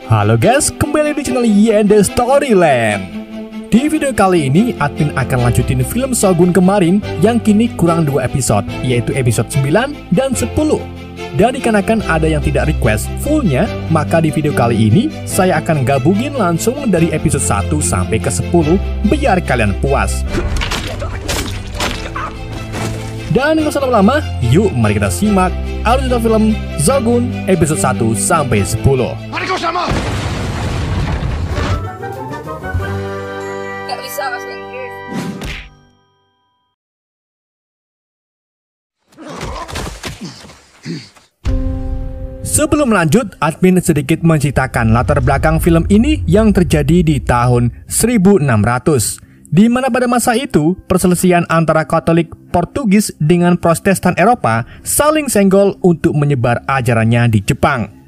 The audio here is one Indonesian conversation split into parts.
Halo guys, kembali di channel Yende Storyland. Di video kali ini, admin akan lanjutin film Shogun kemarin yang kini kurang 2 episode, yaitu episode 9 dan 10. Dan dikarenakan ada yang tidak request fullnya, maka di video kali ini saya akan gabungin langsung dari episode 1 sampai ke 10 biar kalian puas. Dan nggak usah lama-lama, yuk mari kita simak alur cerita film Shogun episode 1 sampai 10. Gak bisa bahasa Inggris. Sebelum lanjut, admin sedikit menceritakan latar belakang film ini yang terjadi di tahun 1600, di mana pada masa itu perselisihan antara Katolik Portugis dengan Protestan Eropa saling senggol untuk menyebar ajarannya di Jepang.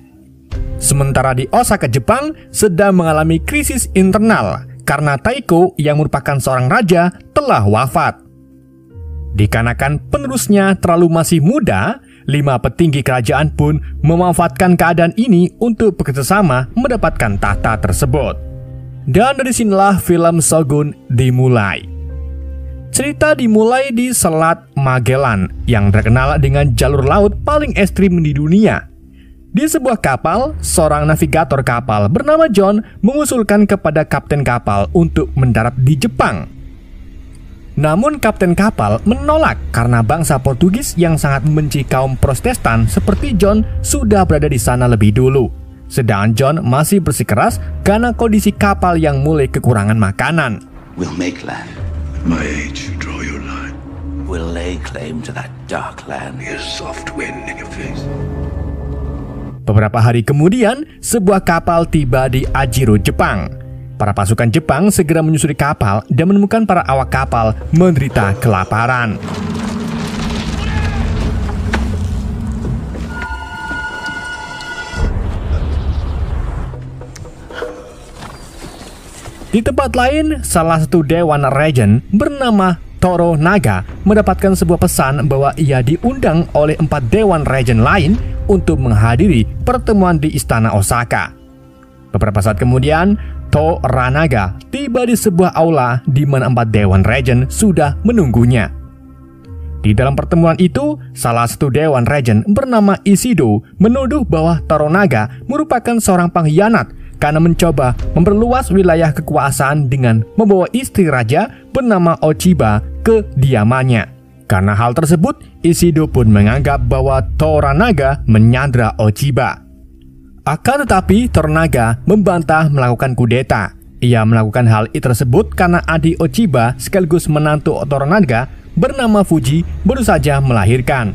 Sementara di Osaka, Jepang sedang mengalami krisis internal karena Taiko yang merupakan seorang raja telah wafat. Dikarenakan penerusnya terlalu masih muda, 5 petinggi kerajaan pun memanfaatkan keadaan ini untuk bekerjasama mendapatkan tahta tersebut. Dan dari sinilah film Shogun dimulai. Cerita dimulai di Selat Magellan yang terkenal dengan jalur laut paling ekstrim di dunia. Di sebuah kapal, seorang navigator kapal bernama John mengusulkan kepada kapten kapal untuk mendarat di Jepang. Namun kapten kapal menolak karena bangsa Portugis yang sangat membenci kaum Protestan seperti John sudah berada di sana lebih dulu. Sedangkan John masih bersikeras karena kondisi kapal yang mulai kekurangan makanan. We'll make land. At my age, you draw your line. We'll lay claim to that dark land. Be a soft wind in your face. Beberapa hari kemudian, sebuah kapal tiba di Ajiro, Jepang. Para pasukan Jepang segera menyusuri kapal dan menemukan para awak kapal menderita kelaparan. Di tempat lain, salah satu Dewan Regent bernama Toranaga mendapatkan sebuah pesan bahwa ia diundang oleh 4 Dewan Regent lain untuk menghadiri pertemuan di Istana Osaka. Beberapa saat kemudian, Toranaga tiba di sebuah aula di mana 4 Dewan Regent sudah menunggunya. Di dalam pertemuan itu, salah satu Dewan Regent bernama Ishido menuduh bahwa Toranaga merupakan seorang pengkhianat karena mencoba memperluas wilayah kekuasaan dengan membawa istri raja bernama Ochiba ke kediamannya. Karena hal tersebut, Ishido pun menganggap bahwa Toranaga menyandra Ochiba. Akan tetapi, Toranaga membantah melakukan kudeta. Ia melakukan hal tersebut karena adik Ochiba sekaligus menantu Toranaga bernama Fuji baru saja melahirkan.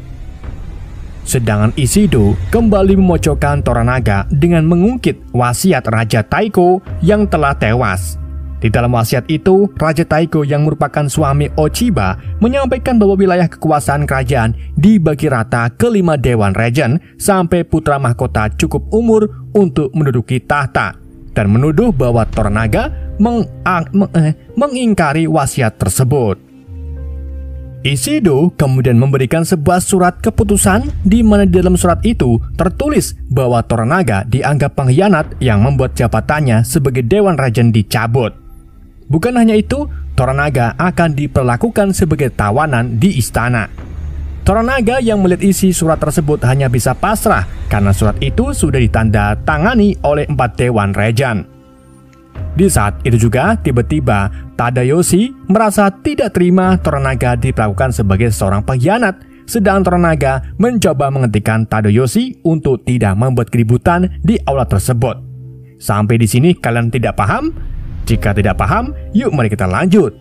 Sedangkan Ishido kembali memojokkan Toranaga dengan mengungkit wasiat Raja Taiko yang telah tewas. Di dalam wasiat itu, Raja Taiko yang merupakan suami Ochiba menyampaikan bahwa wilayah kekuasaan kerajaan dibagi rata ke 5 Dewan Regent sampai putra mahkota cukup umur untuk menduduki tahta, dan menuduh bahwa Toranaga mengingkari wasiat tersebut. Ishido kemudian memberikan sebuah surat keputusan di mana di dalam surat itu tertulis bahwa Toranaga dianggap pengkhianat yang membuat jabatannya sebagai Dewan Regent dicabut. Bukan hanya itu, Toranaga akan diperlakukan sebagai tawanan di istana. Toranaga yang melihat isi surat tersebut hanya bisa pasrah karena surat itu sudah ditanda tangani oleh 4 Dewan Regent. Di saat itu juga, tiba-tiba Tadayoshi merasa tidak terima Toranaga diperlakukan sebagai seorang pengkhianat, sedang Toranaga mencoba menghentikan Tadayoshi untuk tidak membuat keributan di aula tersebut. Sampai di sini kalian tidak paham? Jika tidak paham, yuk mari kita lanjut.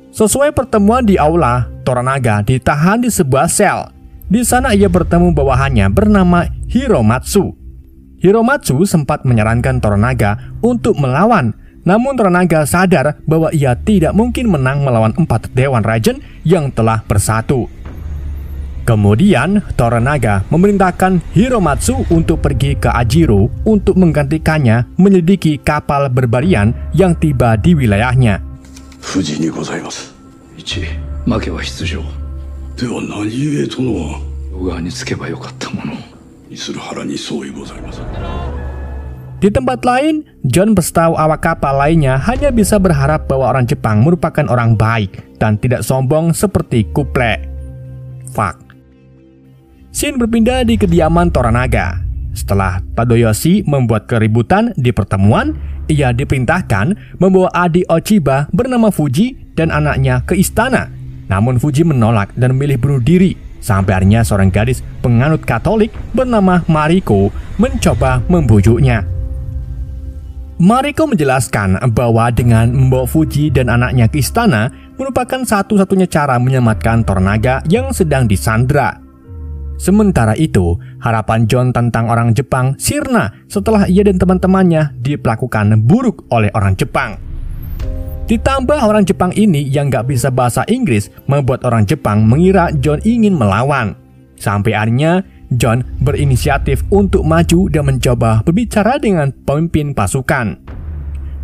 Sesuai pertemuan di aula, Toranaga ditahan di sebuah sel. Di sana ia bertemu bawahannya bernama Hiromatsu. Hiromatsu sempat menyarankan Toranaga untuk melawan, namun Toranaga sadar bahwa ia tidak mungkin menang melawan 4 Dewan Regent yang telah bersatu. Kemudian Toranaga memerintahkan Hiromatsu untuk pergi ke Ajiro untuk menggantikannya menyelidiki kapal berbarian yang tiba di wilayahnya. Fuji ni gozaimasu. Ichi, make wa hitsujou. Dewa nani故とのは側につけばよかったものを。にする腹に相違ございます。Di tempat lain, John beritahu awak kapal lainnya hanya bisa berharap bahwa orang Jepang merupakan orang baik dan tidak sombong seperti Kuple. Fuck. Scene berpindah di kediaman Toranaga. Setelah Tadayoshi membuat keributan di pertemuan, ia diperintahkan membawa adik Ochiba bernama Fuji dan anaknya ke istana. Namun Fuji menolak dan memilih bunuh diri. Sampai akhirnya seorang gadis penganut Katolik bernama Mariko mencoba membujuknya. Mariko menjelaskan bahwa dengan membawa Fuji dan anaknya ke istana merupakan satu-satunya cara menyelamatkan Toranaga yang sedang disandra. Sementara itu, harapan John tentang orang Jepang sirna setelah ia dan teman-temannya diperlakukan buruk oleh orang Jepang. Ditambah orang Jepang ini yang gak bisa bahasa Inggris membuat orang Jepang mengira John ingin melawan. Sampai akhirnya John berinisiatif untuk maju dan mencoba berbicara dengan pemimpin pasukan.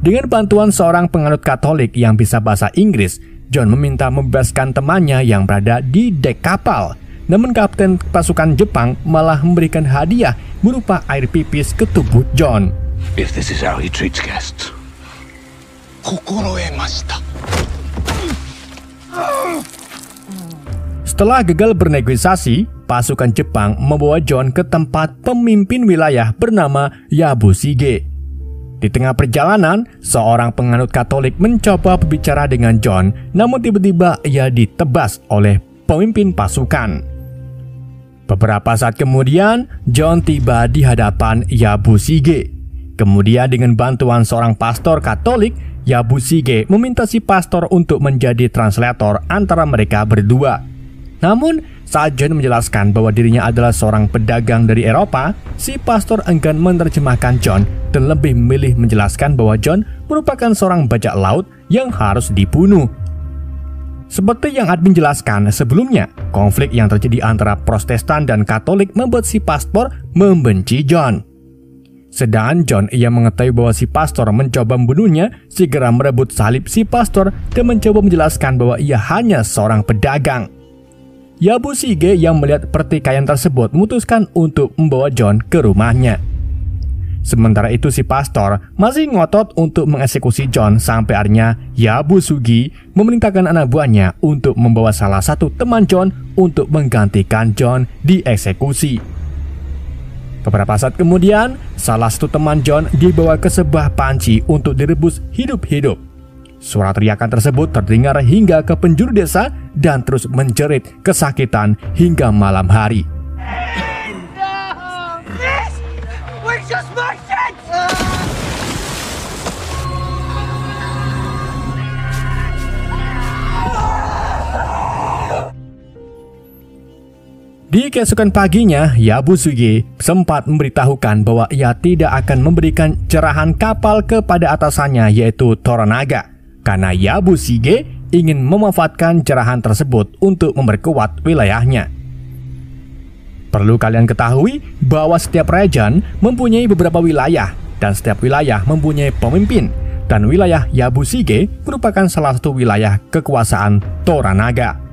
Dengan bantuan seorang penganut Katolik yang bisa bahasa Inggris, John meminta membebaskan temannya yang berada di dek kapal. Namun kapten pasukan Jepang malah memberikan hadiah berupa air pipis ke tubuh John. If this is how he treats guests. Setelah gagal bernegosiasi, pasukan Jepang membawa John ke tempat pemimpin wilayah bernama Yabushige. Di tengah perjalanan, seorang penganut Katolik mencoba berbicara dengan John, namun tiba-tiba ia ditebas oleh pemimpin pasukan. Beberapa saat kemudian, John tiba di hadapan Yabushige. Kemudian dengan bantuan seorang pastor Katolik, Yabushige meminta si pastor untuk menjadi translator antara mereka berdua. Namun, saat John menjelaskan bahwa dirinya adalah seorang pedagang dari Eropa, si pastor enggan menerjemahkan John dan lebih memilih menjelaskan bahwa John merupakan seorang bajak laut yang harus dibunuh. Seperti yang admin jelaskan sebelumnya, konflik yang terjadi antara Protestan dan Katolik membuat si pastor membenci John. Sedangkan John ia mengetahui bahwa si pastor mencoba membunuhnya, segera merebut salib si pastor dan mencoba menjelaskan bahwa ia hanya seorang pedagang. Yabushige yang melihat pertikaian tersebut memutuskan untuk membawa John ke rumahnya. Sementara itu si pastor masih ngotot untuk mengeksekusi John sampai akhirnya Yabushige memerintahkan anak buahnya untuk membawa salah satu teman John untuk menggantikan John dieksekusi. Beberapa saat kemudian, salah satu teman John dibawa ke sebuah panci untuk direbus hidup-hidup. Suara teriakan tersebut terdengar hingga ke penjuru desa dan terus menjerit kesakitan hingga malam hari. Di keesokan paginya, Yabushige sempat memberitahukan bahwa ia tidak akan memberikan cerahan kapal kepada atasannya yaitu Toranaga, karena Yabushige ingin memanfaatkan cerahan tersebut untuk memperkuat wilayahnya. Perlu kalian ketahui bahwa setiap region mempunyai beberapa wilayah dan setiap wilayah mempunyai pemimpin, dan wilayah Yabushige merupakan salah satu wilayah kekuasaan Toranaga.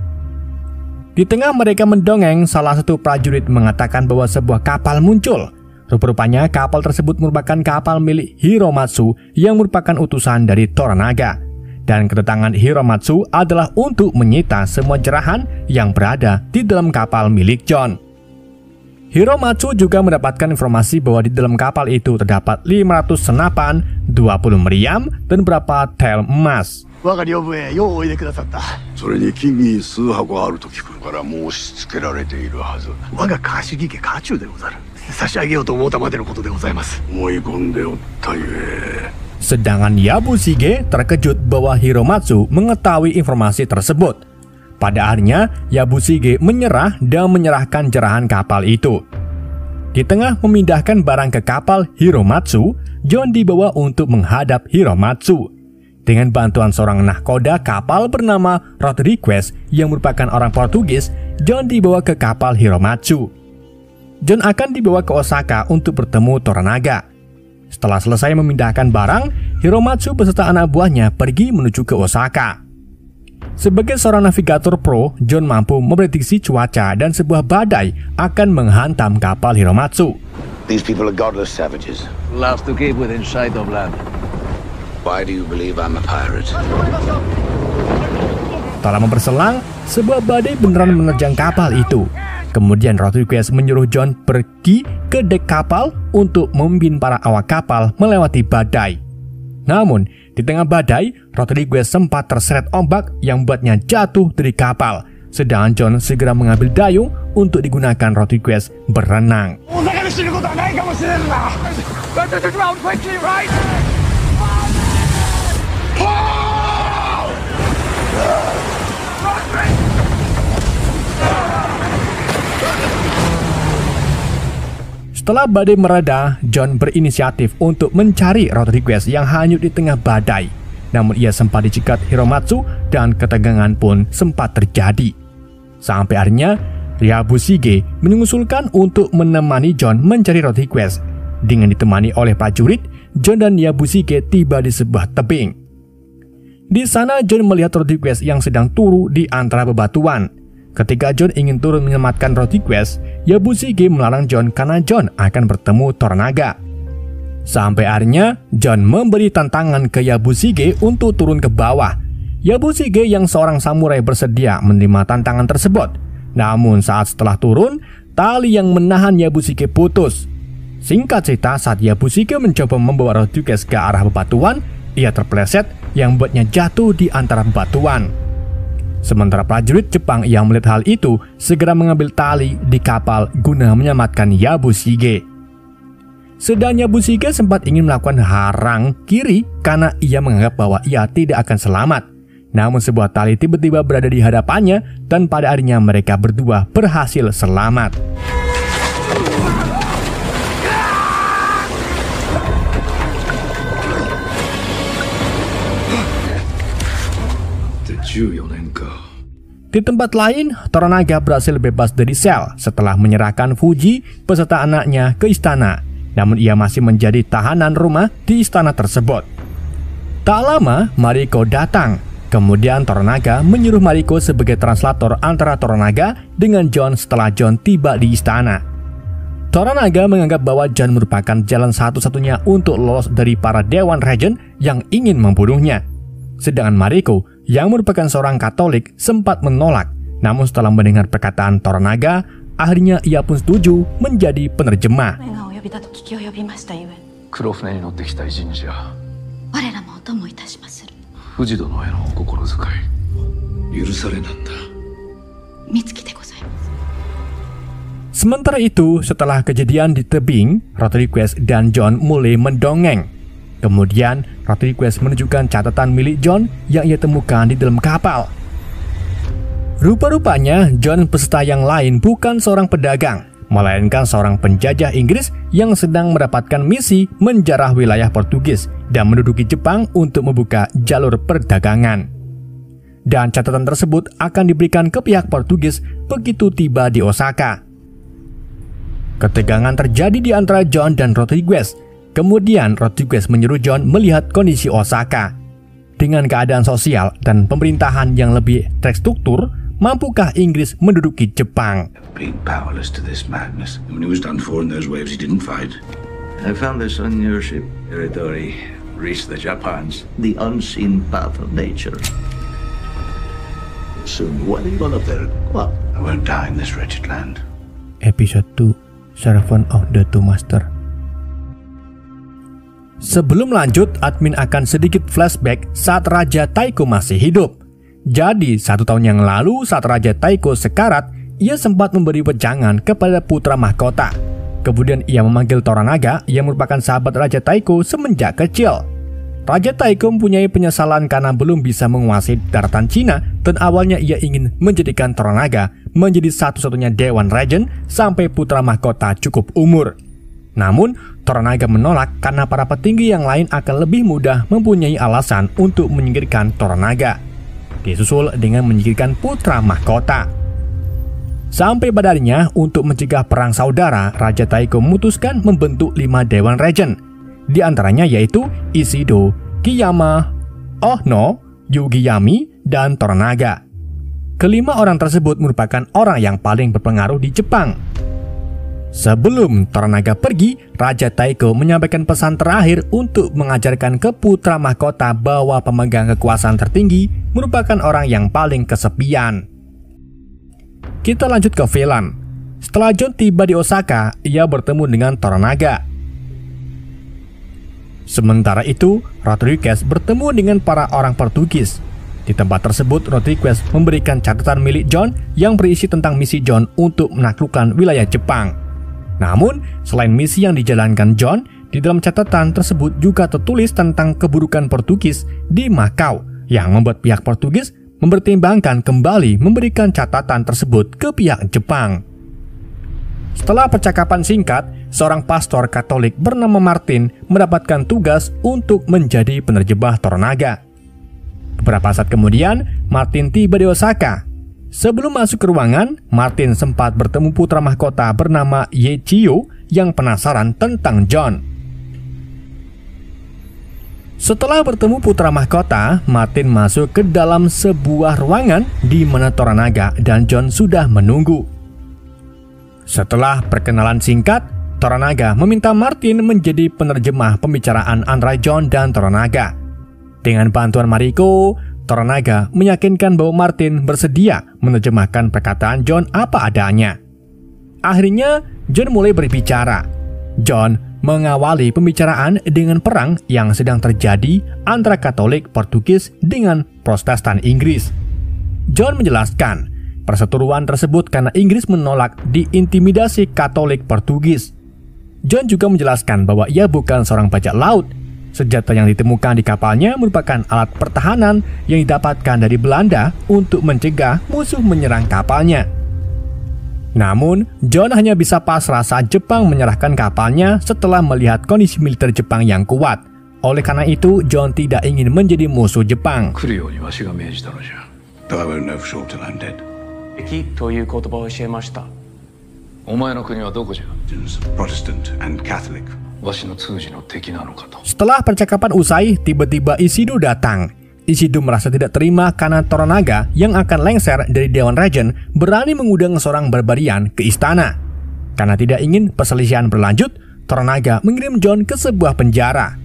Di tengah mereka mendongeng, salah satu prajurit mengatakan bahwa sebuah kapal muncul. Rupa-rupanya kapal tersebut merupakan kapal milik Hiromatsu yang merupakan utusan dari Toranaga. Dan kedatangan Hiromatsu adalah untuk menyita semua cerahan yang berada di dalam kapal milik John. Hiromatsu juga mendapatkan informasi bahwa di dalam kapal itu terdapat 500 senapan, 20 meriam, dan beberapa tel emas. それに金銀数箱あると聞くから申し付けられているはず。我が家主義家家中でござる。差し上げようと思ったまでのことでございます。思い込んでおったゆえ。 Sedangkan Yabushige terkejut bahwa Hiromatsu mengetahui informasi tersebut. Pada akhirnya, Yabushige menyerah dan menyerahkan cerahan kapal itu. Di tengah memindahkan barang ke kapal Hiromatsu, John dibawa untuk menghadap Hiromatsu. Dengan bantuan seorang nahkoda kapal bernama Rodriguez yang merupakan orang Portugis, John dibawa ke kapal Hiromatsu. John akan dibawa ke Osaka untuk bertemu Toranaga. Setelah selesai memindahkan barang, Hiromatsu beserta anak buahnya pergi menuju ke Osaka. Sebagai seorang navigator pro, John mampu memprediksi cuaca dan sebuah badai akan menghantam kapal Hiromatsu. These people are godless savages. Love to keep within sight of land. Why do you believe I'm a pirate? Tak lama berselang, sebuah badai beneran menerjang kapal itu. Kemudian Rodriguez menyuruh John pergi ke dek kapal untuk memimpin para awak kapal melewati badai. Namun, di tengah badai, Rodriguez sempat terseret ombak yang membuatnya jatuh dari kapal. Sedangkan John segera mengambil dayung untuk digunakan Rodriguez berenang. Setelah badai mereda, John berinisiatif untuk mencari Rodriguez yang hanyut di tengah badai. Namun ia sempat dicegat Hiromatsu dan ketegangan pun sempat terjadi. Sampai akhirnya, Yabushige mengusulkan untuk menemani John mencari Rodriguez. Dengan ditemani oleh prajurit, John dan Yabushige tiba di sebuah tebing. Di sana John melihat Rodriguez yang sedang turu di antara bebatuan. Ketika John ingin turun menyelamatkan Rodriguez, Yabushige melarang John karena John akan bertemu Toranaga. Sampai akhirnya, John memberi tantangan ke Yabushige untuk turun ke bawah. Yabushige yang seorang samurai bersedia menerima tantangan tersebut. Namun saat setelah turun, tali yang menahan Yabushige putus. Singkat cerita, saat Yabushige mencoba membawa Rodriguez ke arah bebatuan, ia terpeleset yang membuatnya jatuh di antara bebatuan. Sementara prajurit Jepang yang melihat hal itu segera mengambil tali di kapal guna menyelamatkan Yabushige. Sedang Yabushige sempat ingin melakukan harang kiri karena ia menganggap bahwa ia tidak akan selamat. Namun sebuah tali tiba-tiba berada di hadapannya dan pada akhirnya mereka berdua berhasil selamat. Di tempat lain, Toranaga berhasil bebas dari sel setelah menyerahkan Fuji beserta anaknya ke istana. Namun ia masih menjadi tahanan rumah di istana tersebut. Tak lama, Mariko datang. Kemudian Toranaga menyuruh Mariko sebagai translator antara Toranaga dengan John setelah John tiba di istana. Toranaga menganggap bahwa John merupakan jalan satu-satunya untuk lolos dari para Dewan Regent yang ingin membunuhnya. Sedangkan Mariko yang merupakan seorang Katolik sempat menolak. Namun setelah mendengar perkataan Toranaga, akhirnya ia pun setuju menjadi penerjemah. Sementara itu, setelah kejadian di tebing, Rodriguez dan John mulai mendongeng. Kemudian, Rodriguez menunjukkan catatan milik John yang ia temukan di dalam kapal. Rupa-rupanya, John peserta yang lain bukan seorang pedagang, melainkan seorang penjajah Inggris yang sedang mendapatkan misi menjarah wilayah Portugis dan menduduki Jepang untuk membuka jalur perdagangan. Dan catatan tersebut akan diberikan ke pihak Portugis begitu tiba di Osaka. Ketegangan terjadi di antara John dan Rodriguez. Kemudian Rodriguez menyuruh John melihat kondisi Osaka. Dengan keadaan sosial dan pemerintahan yang lebih terstruktur, mampukah Inggris menduduki Jepang? Being powerless to this madness. When he was done for in those waves, he didn't fight. I found this on your ship. Territory reached the Japans. The unseen path of nature. Soon, what are you all up there? What? I won't die in this wretched land. Episode 2, Servant of the Two Master. Sebelum lanjut, admin akan sedikit flashback saat Raja Taiko masih hidup. Jadi, 1 tahun yang lalu saat Raja Taiko sekarat, ia sempat memberi wejangan kepada putra mahkota. Kemudian ia memanggil Toranaga yang merupakan sahabat Raja Taiko semenjak kecil. Raja Taiko mempunyai penyesalan karena belum bisa menguasai daratan Cina dan awalnya ia ingin menjadikan Toranaga menjadi satu-satunya Dewan Regent sampai putra mahkota cukup umur. Namun, Toranaga menolak karena para petinggi yang lain akan lebih mudah mempunyai alasan untuk menyingkirkan Toranaga. Disusul dengan menyingkirkan putra mahkota. Sampai pada akhirnya, untuk mencegah perang saudara, Raja Taiko memutuskan membentuk 5 Dewan Regent. Di antaranya yaitu Ishido, Kiyama, Ohno, Yugiyami, dan Toranaga. Kelima orang tersebut merupakan orang yang paling berpengaruh di Jepang. Sebelum Toranaga pergi, Raja Taiko menyampaikan pesan terakhir untuk mengajarkan ke putra mahkota bahwa pemegang kekuasaan tertinggi merupakan orang yang paling kesepian. Kita lanjut ke film. Setelah John tiba di Osaka, ia bertemu dengan Toranaga. Sementara itu, Rodriguez bertemu dengan para orang Portugis. Di tempat tersebut, Rodriguez memberikan catatan milik John yang berisi tentang misi John untuk menaklukkan wilayah Jepang. Namun, selain misi yang dijalankan John, di dalam catatan tersebut juga tertulis tentang keburukan Portugis di Makau yang membuat pihak Portugis mempertimbangkan kembali memberikan catatan tersebut ke pihak Jepang. Setelah percakapan singkat, seorang pastor Katolik bernama Martin mendapatkan tugas untuk menjadi penerjemah Toranaga. Beberapa saat kemudian, Martin tiba di Osaka. Sebelum masuk ke ruangan, Martin sempat bertemu putra mahkota bernama Yechio yang penasaran tentang John. Setelah bertemu putra mahkota, Martin masuk ke dalam sebuah ruangan di mana Toranaga dan John sudah menunggu. Setelah perkenalan singkat, Toranaga meminta Martin menjadi penerjemah pembicaraan antara John dan Toranaga. Dengan bantuan Mariko, Toranaga meyakinkan bahwa Martin bersedia menerjemahkan perkataan John apa adanya. Akhirnya, John mulai berbicara. John mengawali pembicaraan dengan perang yang sedang terjadi antara Katolik Portugis dengan Protestan Inggris. John menjelaskan perseteruan tersebut karena Inggris menolak diintimidasi Katolik Portugis. John juga menjelaskan bahwa ia bukan seorang bajak laut. Senjata yang ditemukan di kapalnya merupakan alat pertahanan yang didapatkan dari Belanda untuk mencegah musuh menyerang kapalnya. Namun, John hanya bisa pasrah saat Jepang menyerahkan kapalnya setelah melihat kondisi militer Jepang yang kuat. Oleh karena itu, John tidak ingin menjadi musuh Jepang. Protestant and Catholic. Setelah percakapan usai, tiba-tiba Ishido datang. Ishido merasa tidak terima karena Toranaga yang akan lengser dari Dewan Regent berani mengundang seorang barbarian ke istana. Karena tidak ingin perselisihan berlanjut, Toranaga mengirim John ke sebuah penjara.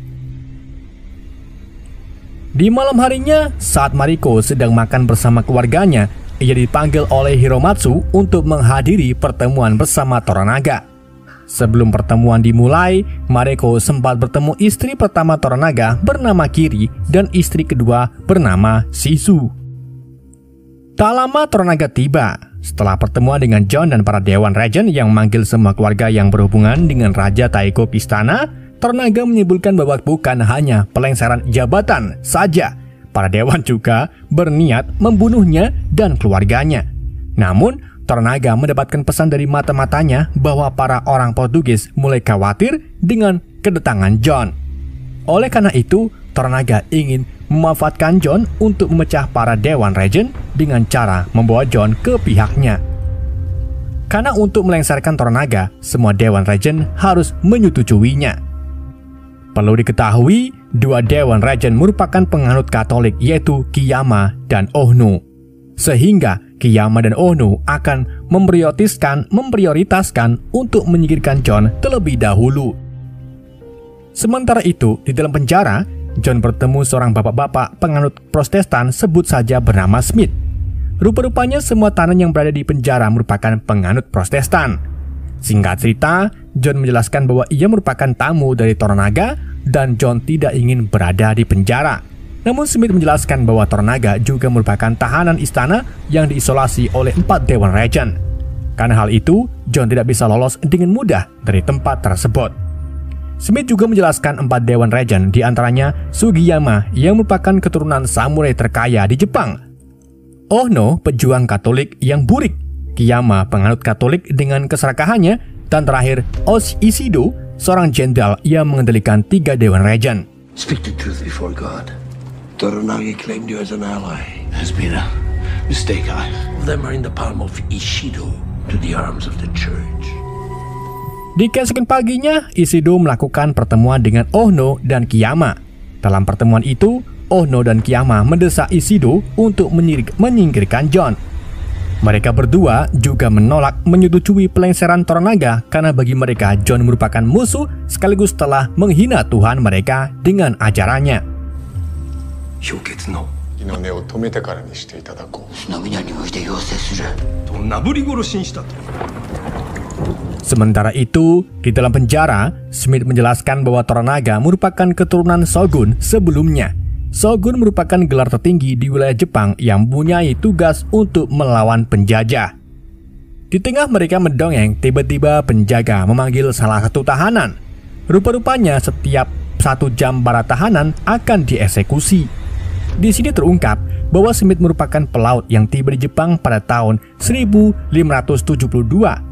Di malam harinya, saat Mariko sedang makan bersama keluarganya, ia dipanggil oleh Hiromatsu untuk menghadiri pertemuan bersama Toranaga. Sebelum pertemuan dimulai, Mariko sempat bertemu istri pertama Toranaga bernama Kiri dan istri kedua bernama Shizu. Tak lama Toranaga tiba. Setelah pertemuan dengan John dan para Dewan Regent yang memanggil semua keluarga yang berhubungan dengan Raja Taiko ke istana, Toranaga menyebutkan bahwa bukan hanya pelengseran jabatan saja, para dewan juga berniat membunuhnya dan keluarganya. Namun, Toranaga mendapatkan pesan dari mata-matanya bahwa para orang Portugis mulai khawatir dengan kedatangan John. Oleh karena itu, Toranaga ingin memanfaatkan John untuk memecah para Dewan Regent dengan cara membawa John ke pihaknya. Karena untuk melengsarkan Toranaga, semua Dewan Regent harus menyetujuinya. Perlu diketahui, dua Dewan Regent merupakan penganut Katolik yaitu Kiyama dan Ohno. Sehingga Kiyama dan Ohno akan memprioritaskan untuk menyingkirkan John terlebih dahulu. Sementara itu, di dalam penjara, John bertemu seorang bapak-bapak penganut Protestan sebut saja bernama Smith. Rupa-rupanya semua tahanan yang berada di penjara merupakan penganut Protestan. Singkat cerita, John menjelaskan bahwa ia merupakan tamu dari Toranaga dan John tidak ingin berada di penjara. Namun Smith menjelaskan bahwa Toranaga juga merupakan tahanan istana yang diisolasi oleh 4 Dewan Regent. Karena hal itu, John tidak bisa lolos dengan mudah dari tempat tersebut. Smith juga menjelaskan 4 Dewan Regent, di antaranya Sugiyama yang merupakan keturunan samurai terkaya di Jepang, Ohno pejuang Katolik yang burik, Kiyama penganut Katolik dengan keserakahannya, dan terakhir Ishido seorang jenderal yang mengendalikan 3 Dewan Regent. Speak the truth before God. Toranaga claimed you as an ally. Has been a mistake. Them are in the palm of Ishido to the arms of the church. Di keesokan paginya, Ishido melakukan pertemuan dengan Ohno dan Kiyama. Dalam pertemuan itu, Ohno dan Kiyama mendesak Ishido untuk menyingkirkan John. Mereka berdua juga menolak menyetujui pelengseran Toranaga karena bagi mereka John merupakan musuh sekaligus telah menghina Tuhan mereka dengan ajarannya. 氷結の日の根を止めてからにしていただこう。涙において要請するとなぶり殺しにしたと。 Sementara itu, di dalam penjara, Smith menjelaskan bahwa Toranaga merupakan keturunan Shogun sebelumnya. Shogun merupakan gelar tertinggi di wilayah Jepang yang mempunyai tugas untuk melawan penjajah. Di tengah mereka mendongeng, tiba-tiba penjaga memanggil salah satu tahanan. Rupa-rupanya setiap 1 jam para tahanan akan dieksekusi. Di sini terungkap bahwa Smith merupakan pelaut yang tiba di Jepang pada tahun 1572.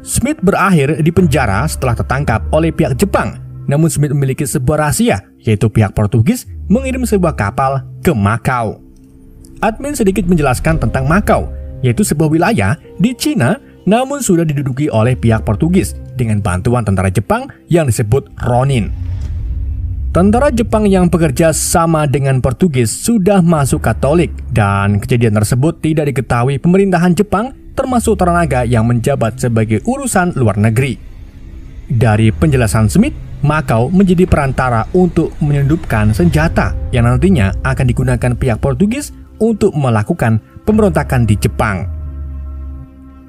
Smith berakhir di penjara setelah tertangkap oleh pihak Jepang. Namun Smith memiliki sebuah rahasia, yaitu pihak Portugis mengirim sebuah kapal ke Makau. Admin sedikit menjelaskan tentang Makau, yaitu sebuah wilayah di Cina namun sudah diduduki oleh pihak Portugis dengan bantuan tentara Jepang yang disebut Ronin. Tentara Jepang yang bekerja sama dengan Portugis sudah masuk Katolik dan kejadian tersebut tidak diketahui pemerintahan Jepang termasuk Toranaga yang menjabat sebagai urusan luar negeri. Dari penjelasan Smith, Makau menjadi perantara untuk menyelundupkan senjata yang nantinya akan digunakan pihak Portugis untuk melakukan pemberontakan di Jepang.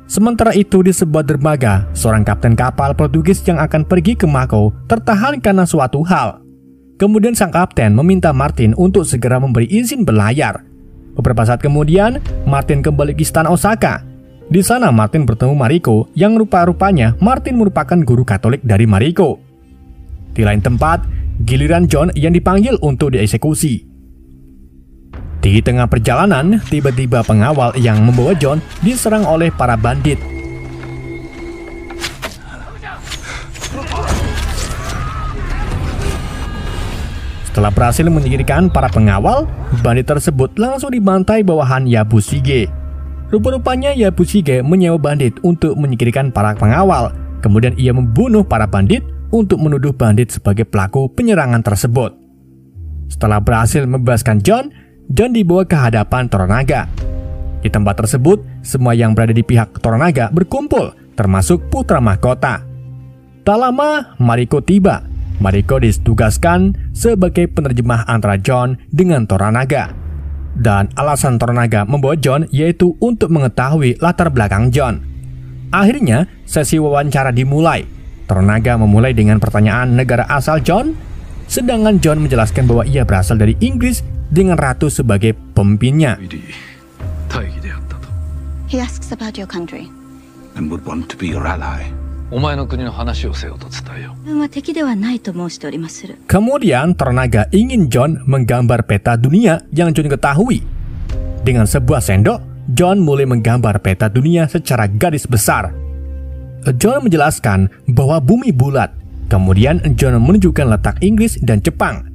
Sementara itu di sebuah dermaga, seorang kapten kapal Portugis yang akan pergi ke Makau tertahan karena suatu hal. Kemudian sang kapten meminta Martin untuk segera memberi izin berlayar. Beberapa saat kemudian, Martin kembali ke istana Osaka. Di sana Martin bertemu Mariko yang rupa-rupanya Martin merupakan guru Katolik dari Mariko. Di lain tempat, giliran John yang dipanggil untuk dieksekusi. Di tengah perjalanan, tiba-tiba pengawal yang membawa John diserang oleh para bandit. Setelah berhasil menyingkirkan para pengawal, bandit tersebut langsung dibantai bawahan Yabushige. Rupa-rupanya Yabushige menyewa bandit untuk menyingkirkan para pengawal. Kemudian ia membunuh para bandit untuk menuduh bandit sebagai pelaku penyerangan tersebut. Setelah berhasil membebaskan John, John dibawa ke hadapan Toranaga. Di tempat tersebut, semua yang berada di pihak Toranaga berkumpul, termasuk putra mahkota. Tak lama, Mariko tiba. Mariko ditugaskan sebagai penerjemah antara John dengan Toranaga. Dan alasan Toranaga membawa John yaitu untuk mengetahui latar belakang John. Akhirnya, sesi wawancara dimulai. Toranaga memulai dengan pertanyaan negara asal John, sedangkan John menjelaskan bahwa ia berasal dari Inggris dengan ratu sebagai pemimpinnya. He asks about your country. And would want to be your ally. Kemudian Toranaga ingin John menggambar peta dunia yang John ketahui. Dengan sebuah sendok, John mulai menggambar peta dunia secara garis besar. John menjelaskan bahwa bumi bulat. Kemudian John menunjukkan letak Inggris dan Jepang.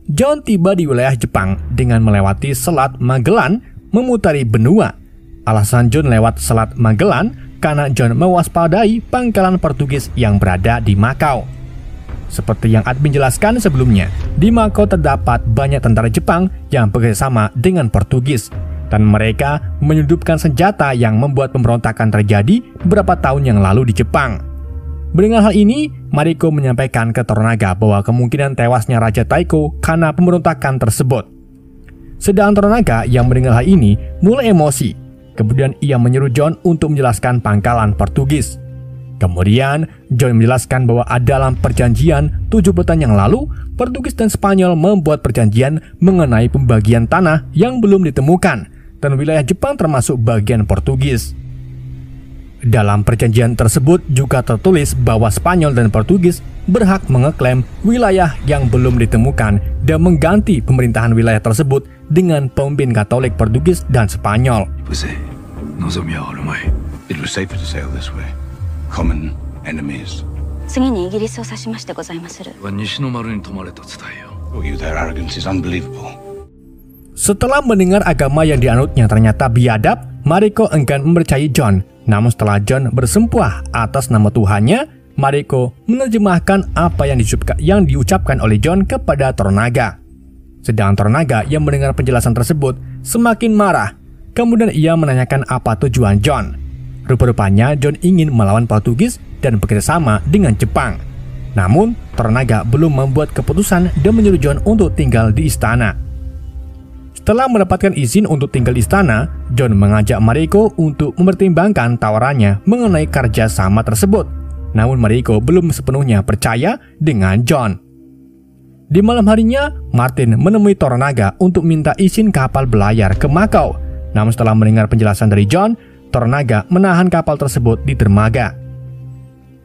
John tiba di wilayah Jepang dengan melewati Selat Magellan memutari benua. Alasan John lewat Selat Magellan karena John mewaspadai pangkalan Portugis yang berada di Makau. Seperti yang admin jelaskan sebelumnya, di Makau terdapat banyak tentara Jepang yang bekerjasama dengan Portugis, dan mereka menyelundupkan senjata yang membuat pemberontakan terjadi beberapa tahun yang lalu di Jepang. Mendengar hal ini, Mariko menyampaikan ke Toranaga bahwa kemungkinan tewasnya Raja Taiko karena pemberontakan tersebut. Sedang Toranaga yang mendengar hal ini mulai emosi. Kemudian ia menyuruh John untuk menjelaskan pangkalan Portugis. Kemudian John menjelaskan bahwa dalam perjanjian 70 tahun yang lalu, Portugis dan Spanyol membuat perjanjian mengenai pembagian tanah yang belum ditemukan, dan wilayah Jepang termasuk bagian Portugis. Dalam perjanjian tersebut juga tertulis bahwa Spanyol dan Portugis berhak mengeklaim wilayah yang belum ditemukan dan mengganti pemerintahan wilayah tersebut dengan pemimpin Katolik Portugis dan Spanyol. It was safer to sail this way. Common enemies. Oh, you, their arrogance is unbelievable. Setelah mendengar agama yang dianutnya ternyata biadab, Mariko enggan mempercayai John. Namun setelah John bersempuah atas nama Tuhannya, Mariko menerjemahkan apa yang diucapkan oleh John kepada Toranaga. Sedang Toranaga yang mendengar penjelasan tersebut semakin marah Kemudian ia menanyakan apa tujuan John. Rupa-rupanya John ingin melawan Portugis dan bekerjasama dengan Jepang. Namun, Toranaga belum membuat keputusan dan menyuruh John untuk tinggal di istana. Setelah mendapatkan izin untuk tinggal di istana, John mengajak Mariko untuk mempertimbangkan tawarannya mengenai kerjasama tersebut. Namun Mariko belum sepenuhnya percaya dengan John. Di malam harinya, Martin menemui Toranaga untuk minta izin kapal berlayar ke Makau. Namun setelah mendengar penjelasan dari John, Toranaga menahan kapal tersebut di dermaga.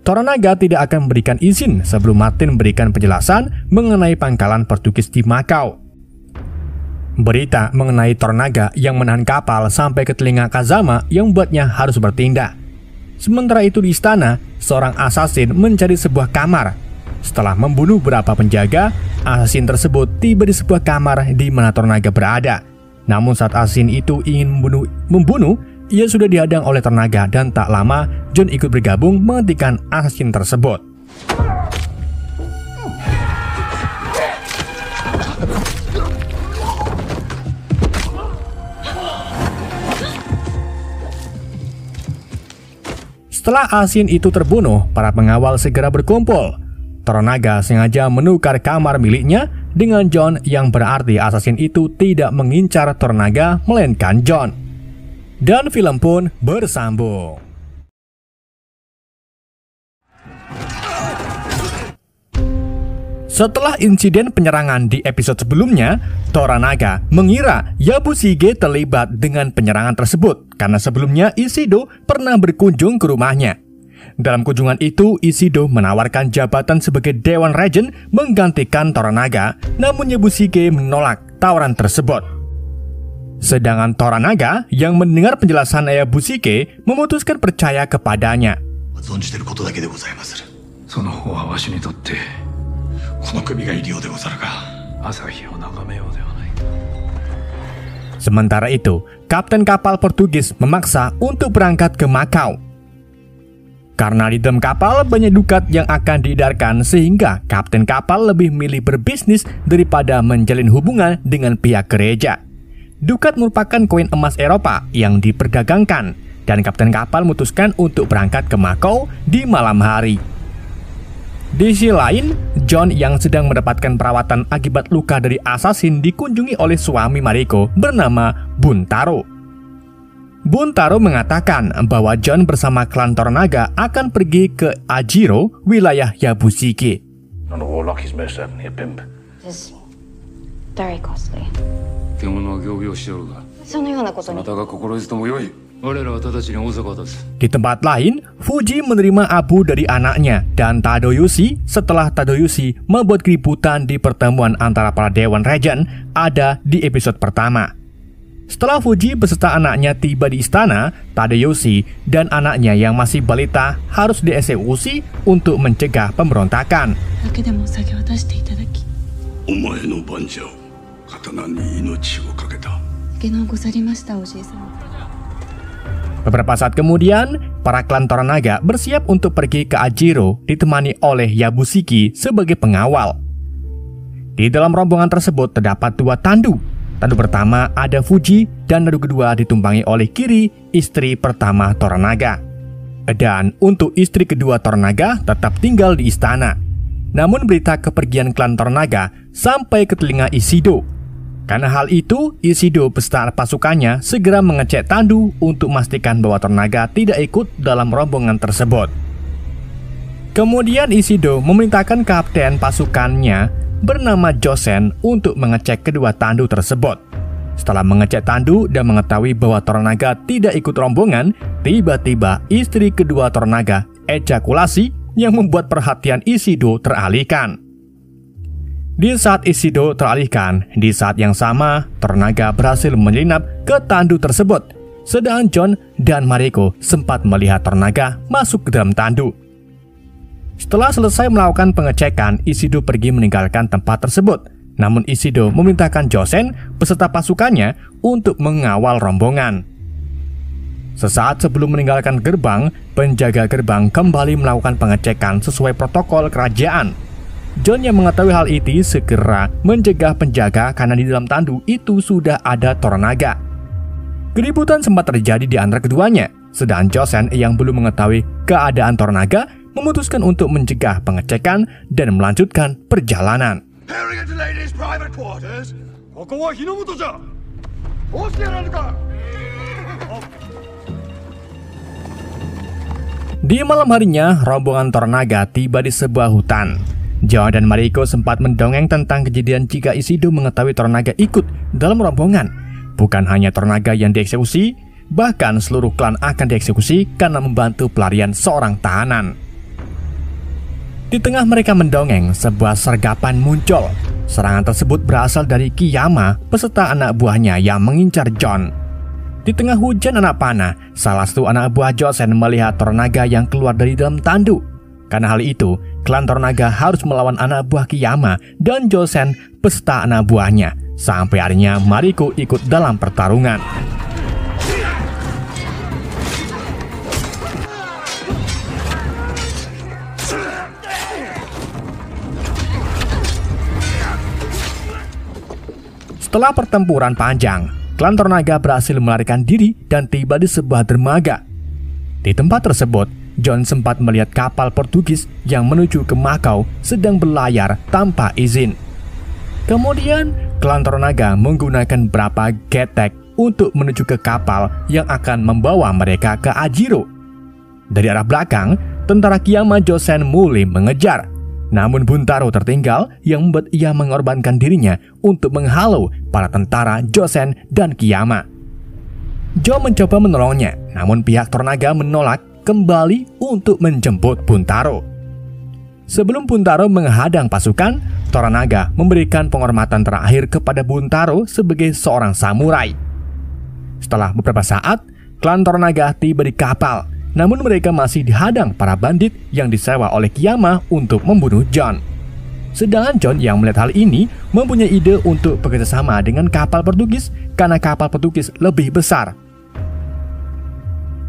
Toranaga tidak akan memberikan izin sebelum Martin memberikan penjelasan mengenai pangkalan Portugis di Makau. Berita mengenai Toranaga yang menahan kapal sampai ke telinga Kazama yang membuatnya harus bertindak. Sementara itu di istana, seorang asasin mencari sebuah kamar. Setelah membunuh beberapa penjaga, asasin tersebut tiba di sebuah kamar di mana Toranaga berada. Namun saat asasin itu ingin membunuh, ia sudah dihadang oleh Toranaga dan tak lama John ikut bergabung menghentikan asasin tersebut. Setelah asasin itu terbunuh, para pengawal segera berkumpul. Toranaga sengaja menukar kamar miliknya dengan John, yang berarti asasin itu tidak mengincar Toranaga melainkan John. Dan film pun bersambung. Setelah insiden penyerangan di episode sebelumnya, Toranaga mengira Yabushige terlibat dengan penyerangan tersebut karena sebelumnya Ishido pernah berkunjung ke rumahnya. Dalam kunjungan itu, Ishido menawarkan jabatan sebagai Dewan Regent menggantikan Toranaga, namun Yabushige menolak tawaran tersebut. Sedangkan Toranaga yang mendengar penjelasan Yabushige memutuskan percaya kepadanya. Sementara itu, kapten kapal Portugis memaksa untuk berangkat ke Makau. Karena di dalam kapal banyak dukat yang akan diedarkan, sehingga kapten kapal lebih milih berbisnis daripada menjalin hubungan dengan pihak gereja. Dukat merupakan koin emas Eropa yang diperdagangkan, dan kapten kapal memutuskan untuk berangkat ke Makau di malam hari. Di sisi lain, John yang sedang mendapatkan perawatan akibat luka dari asasin dikunjungi oleh suami Mariko bernama Buntaro. Buntaro mengatakan bahwa John bersama klan Toranaga akan pergi ke Ajiro, wilayah Yabushige. Di tempat lain, Fuji menerima abu dari anaknya dan Tadoyoshi setelah Tadoyoshi membuat keributan di pertemuan antara para Dewan Regent ada di episode pertama. Setelah Fuji beserta anaknya tiba di istana, Tadoyoshi dan anaknya yang masih balita harus dieksekusi untuk mencegah pemberontakan. Beberapa saat kemudian, para klan Toranaga bersiap untuk pergi ke Ajiro ditemani oleh Yabushige sebagai pengawal. Di dalam rombongan tersebut terdapat dua tandu. Tandu pertama ada Fuji dan tandu kedua ditumpangi oleh Kiri, istri pertama Toranaga. Dan untuk istri kedua Toranaga tetap tinggal di istana. Namun berita kepergian klan Toranaga sampai ke telinga Ishido. Karena hal itu, Ishido beserta pasukannya segera mengecek tandu untuk memastikan bahwa Toranaga tidak ikut dalam rombongan tersebut. Kemudian Ishido memerintahkan kapten pasukannya bernama Josen untuk mengecek kedua tandu tersebut. Setelah mengecek tandu dan mengetahui bahwa Toranaga tidak ikut rombongan, tiba-tiba istri kedua Toranaga ejakulasi yang membuat perhatian Ishido teralihkan. Di saat Ishido teralihkan, di saat yang sama Toranaga berhasil menyelinap ke tandu tersebut. Sedangkan John dan Mariko sempat melihat Toranaga masuk ke dalam tandu. Setelah selesai melakukan pengecekan, Ishido pergi meninggalkan tempat tersebut. Namun Ishido memerintahkan Josen beserta pasukannya untuk mengawal rombongan. Sesaat sebelum meninggalkan gerbang, penjaga gerbang kembali melakukan pengecekan sesuai protokol kerajaan. John yang mengetahui hal itu segera mencegah penjaga karena di dalam tandu itu sudah ada Toranaga. Keributan sempat terjadi di antara keduanya, sedangkan Joseon yang belum mengetahui keadaan Toranaga memutuskan untuk mencegah pengecekan dan melanjutkan perjalanan. Di malam harinya, rombongan Toranaga tiba di sebuah hutan. Jon dan Mariko sempat mendongeng tentang kejadian jika Ishido mengetahui Toranaga ikut dalam rombongan. Bukan hanya Toranaga yang dieksekusi, bahkan seluruh klan akan dieksekusi karena membantu pelarian seorang tahanan. Di tengah mereka mendongeng, sebuah sergapan muncul. Serangan tersebut berasal dari Kiyama beserta anak buahnya yang mengincar Jon. Di tengah hujan anak panah, salah satu anak buah Joseon melihat Toranaga yang keluar dari dalam tanduk. Karena hal itu, klan Toranaga harus melawan anak buah Kiyama dan Joseon beserta anak buahnya. Sampai akhirnya Mariko ikut dalam pertarungan. Setelah pertempuran panjang, klan Toranaga berhasil melarikan diri dan tiba di sebuah dermaga. Di tempat tersebut, Jon sempat melihat kapal Portugis yang menuju ke Makau sedang berlayar tanpa izin. Kemudian, klan Toranaga menggunakan beberapa getek untuk menuju ke kapal yang akan membawa mereka ke Ajiro. Dari arah belakang, tentara Kiyama Joseon mulai mengejar. Namun Buntaro tertinggal yang membuat ia mengorbankan dirinya untuk menghalau para tentara Joseon dan Kiyama. Jon mencoba menolongnya, namun pihak Toranaga menolak kembali untuk menjemput Buntaro. Sebelum Buntaro menghadang pasukan, Toranaga memberikan penghormatan terakhir kepada Buntaro sebagai seorang samurai. Setelah beberapa saat, klan Toranaga tiba di kapal, namun mereka masih dihadang para bandit yang disewa oleh Kiyama untuk membunuh Jon. Sedangkan Jon yang melihat hal ini mempunyai ide untuk bekerjasama dengan kapal Portugis karena kapal Portugis lebih besar.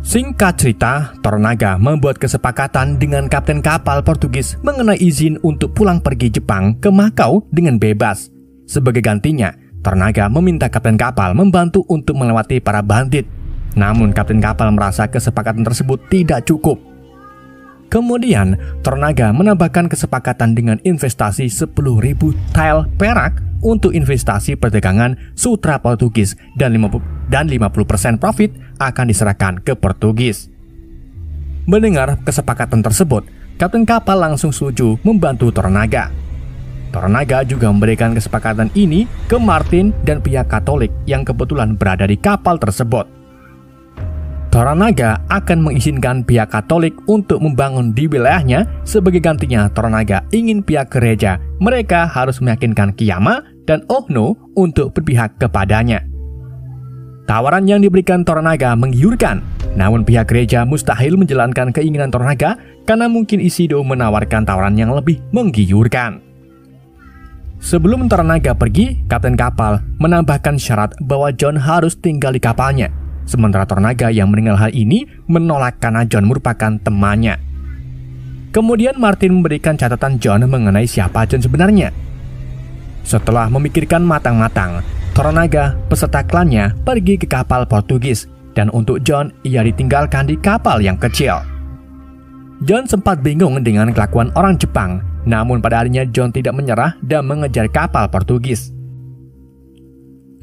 Singkat cerita, Toranaga membuat kesepakatan dengan kapten kapal Portugis mengenai izin untuk pulang pergi Jepang ke Makau dengan bebas. Sebagai gantinya, Toranaga meminta kapten kapal membantu untuk melewati para bandit. Namun kapten kapal merasa kesepakatan tersebut tidak cukup. Kemudian, Toranaga menambahkan kesepakatan dengan investasi 10.000 tael perak untuk investasi perdagangan sutra Portugis dan 50% profit akan diserahkan ke Portugis. Mendengar kesepakatan tersebut, kapten kapal langsung setuju membantu Toranaga. Toranaga juga memberikan kesepakatan ini ke Martin dan pihak Katolik yang kebetulan berada di kapal tersebut. Toranaga akan mengizinkan pihak Katolik untuk membangun di wilayahnya. Sebagai gantinya, Toranaga ingin pihak gereja mereka harus meyakinkan Kiyama dan Ohno untuk berpihak kepadanya. Tawaran yang diberikan Toranaga menggiurkan, namun pihak gereja mustahil menjalankan keinginan Toranaga karena mungkin Ishido menawarkan tawaran yang lebih menggiurkan. Sebelum Toranaga pergi, kapten kapal menambahkan syarat bahwa Jon harus tinggal di kapalnya. Sementara Toranaga yang mendengar hal ini menolak karena Jon merupakan temannya. Kemudian Martin memberikan catatan Jon mengenai siapa Jon sebenarnya. Setelah memikirkan matang-matang, Toranaga beserta klannya pergi ke kapal Portugis, dan untuk Jon ia ditinggalkan di kapal yang kecil. Jon sempat bingung dengan kelakuan orang Jepang, namun pada akhirnya Jon tidak menyerah dan mengejar kapal Portugis.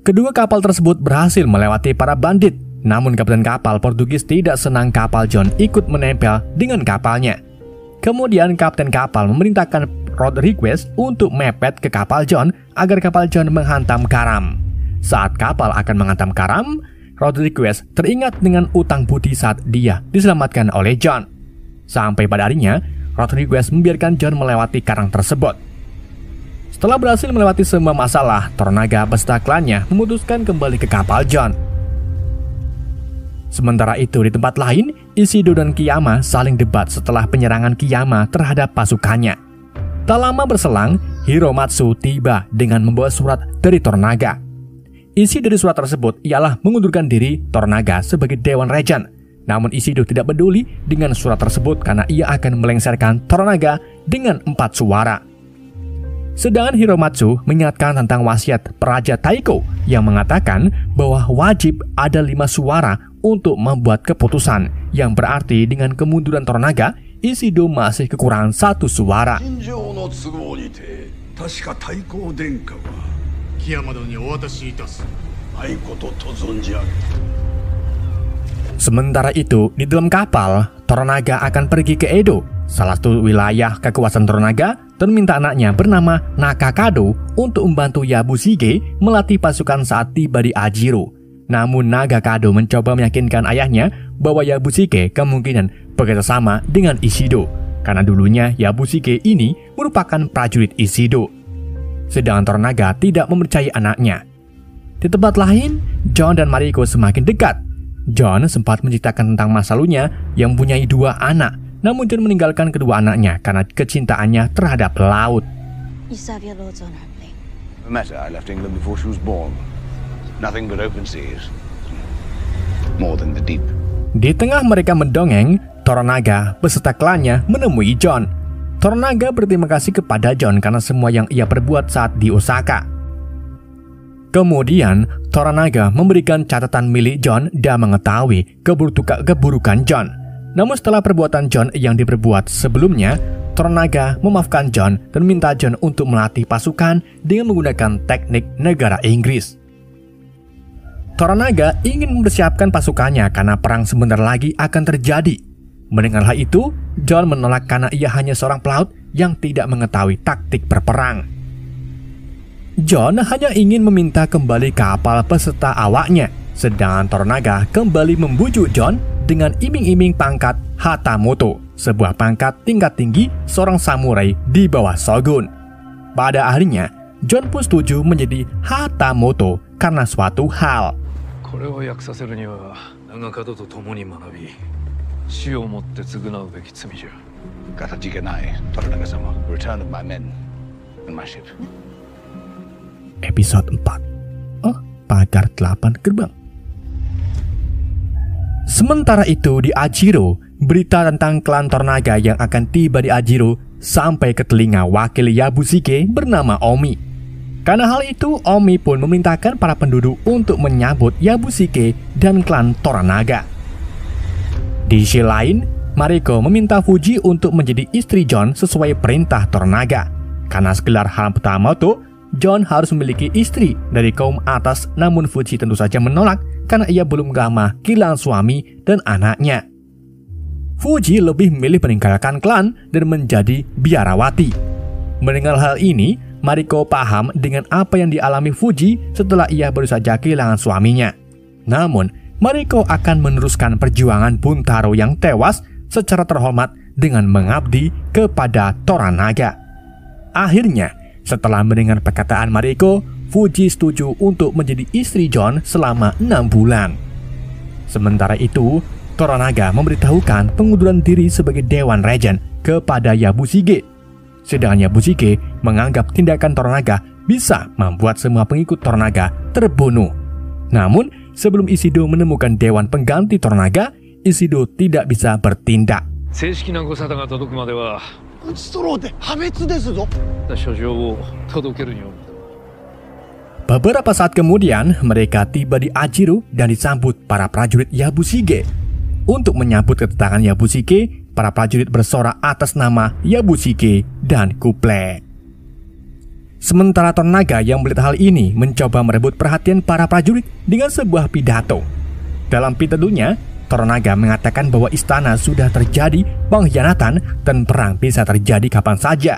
Kedua kapal tersebut berhasil melewati para bandit. Namun kapten kapal Portugis tidak senang kapal Jon ikut menempel dengan kapalnya. Kemudian kapten kapal memerintahkan Rodriguez untuk mepet ke kapal Jon agar kapal Jon menghantam karam. Saat kapal akan menghantam karam, Rodriguez teringat dengan utang budi saat dia diselamatkan oleh Jon. Sampai pada harinya, Rodriguez membiarkan Jon melewati karang tersebut. Setelah berhasil melewati semua masalah, Toranaga beserta klannya memutuskan kembali ke kapal Jon. Sementara itu di tempat lain, Ishido dan Kiyama saling debat setelah penyerangan Kiyama terhadap pasukannya. Tak lama berselang, Hiromatsu tiba dengan membawa surat dari Toranaga. Isi dari surat tersebut ialah mengundurkan diri Toranaga sebagai Dewan Regent. Namun Ishido tidak peduli dengan surat tersebut karena ia akan melengsarkan Toranaga dengan 4 suara. Sedangkan Hiromatsu mengingatkan tentang wasiat Praja Taiko yang mengatakan bahwa wajib ada 5 suara untuk membuat keputusan, yang berarti dengan kemunduran Toranaga, Ishido masih kekurangan 1 suara. Sementara itu, di dalam kapal, Toranaga akan pergi ke Edo, salah satu wilayah kekuasaan Toranaga, dan minta anaknya bernama Nakakado untuk membantu Yabushige melatih pasukan saat tiba di Ajiro. Namun Nagakado mencoba meyakinkan ayahnya bahwa Yabushige kemungkinan bekerjasama dengan Ishido, karena dulunya Yabushige ini merupakan prajurit Ishido. Sedangkan Toranaga tidak mempercayai anaknya. Di tempat lain, John dan Mariko semakin dekat. John sempat menceritakan tentang masa lalunya yang mempunyai 2 anak, namun John meninggalkan kedua anaknya karena kecintaannya terhadap laut. I left England before she was born. Nothing but open seas. More than the deep. Di tengah mereka mendongeng, Toranaga beserta klannya menemui John. Toranaga berterima kasih kepada John karena semua yang ia perbuat saat di Osaka. Kemudian, Toranaga memberikan catatan milik John dan mengetahui keburukan John. Namun setelah perbuatan John yang diperbuat sebelumnya, Toranaga memaafkan John dan minta John untuk melatih pasukan dengan menggunakan teknik negara Inggris. Toranaga ingin mempersiapkan pasukannya karena perang sebentar lagi akan terjadi. Mendengar hal itu, John menolak karena ia hanya seorang pelaut yang tidak mengetahui taktik berperang. John hanya ingin meminta kembali kapal beserta awaknya, sedangkan Toranaga kembali membujuk John dengan iming-iming pangkat Hatamoto, sebuah pangkat tingkat tinggi seorang samurai di bawah shogun. Pada akhirnya, John pun setuju menjadi Hatamoto karena suatu hal. Episode 4. Pagar 8 gerbang. Sementara itu di Ajiro, berita tentang klan Toranaga yang akan tiba di Ajiro sampai ke telinga wakil Yabushige bernama Omi. Karena hal itu, Omi pun memerintahkan para penduduk untuk menyambut Yabushige dan klan Toranaga. Di sisi lain, Mariko meminta Fuji untuk menjadi istri John sesuai perintah Toranaga. Karena segelar Hatamoto, John harus memiliki istri dari kaum atas, namun Fuji tentu saja menolak karena ia belum lama kehilangan suami dan anaknya. Fuji lebih memilih meninggalkan klan dan menjadi biarawati. Mendengar hal ini, Mariko paham dengan apa yang dialami Fuji setelah ia baru saja kehilangan suaminya. Namun, Mariko akan meneruskan perjuangan Buntaro yang tewas secara terhormat dengan mengabdi kepada Toranaga. Akhirnya, setelah mendengar perkataan Mariko, Fuji setuju untuk menjadi istri John selama 6 bulan. Sementara itu, Toranaga memberitahukan pengunduran diri sebagai Dewan Regen kepada Yabushige. Sedangkan Yabushige menganggap tindakan Toranaga bisa membuat semua pengikut Toranaga terbunuh. Namun, sebelum Ishido menemukan Dewan Pengganti Toranaga, Ishido tidak bisa bertindak. Beberapa saat kemudian, mereka tiba di Ajiro dan disambut para prajurit Yabushige. Untuk menyambut kedatangan Yabushige, para prajurit bersorak atas nama Yabushige dan kuple. Sementara Toranaga yang melihat hal ini mencoba merebut perhatian para prajurit dengan sebuah pidato. Dalam pidatonya, Toranaga mengatakan bahwa istana sudah terjadi pengkhianatan dan perang bisa terjadi kapan saja.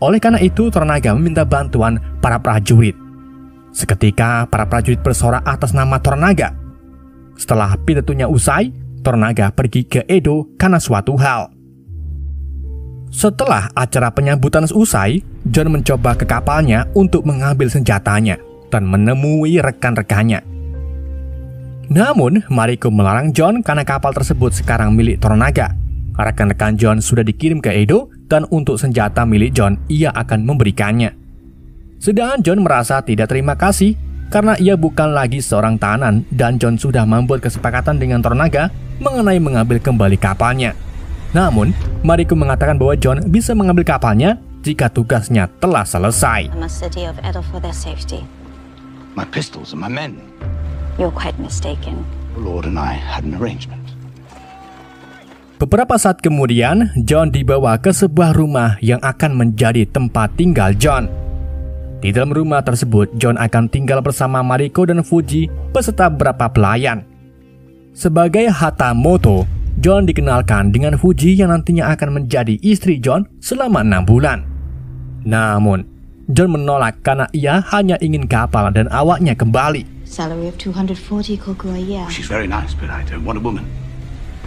Oleh karena itu, Toranaga meminta bantuan para prajurit. Seketika, para prajurit bersorak atas nama Toranaga. Setelah pidatonya usai, Toranaga pergi ke Edo karena suatu hal. Setelah acara penyambutan usai, John mencoba ke kapalnya untuk mengambil senjatanya dan menemui rekan-rekannya. Namun, Mariko melarang John karena kapal tersebut sekarang milik Toranaga. Rekan-rekan John sudah dikirim ke Edo dan untuk senjata milik John, ia akan memberikannya. Sedangkan John merasa tidak terima kasih karena ia bukan lagi seorang tahanan dan John sudah membuat kesepakatan dengan Toranaga mengenai mengambil kembali kapalnya. Namun, Mariko mengatakan bahwa John bisa mengambil kapalnya jika tugasnya telah selesai. My pistols and my men. You're quite mistaken. The Lord and I had an arrangement. Beberapa saat kemudian, John dibawa ke sebuah rumah yang akan menjadi tempat tinggal John. Di dalam rumah tersebut, John akan tinggal bersama Mariko dan Fuji beserta beberapa pelayan. Sebagai Hatamoto, John dikenalkan dengan Fuji yang nantinya akan menjadi istri John selama 6 bulan. Namun, John menolak karena ia hanya ingin kapal dan awaknya kembali. Salary of 240 koku a year. She's very nice, but I don't want a woman.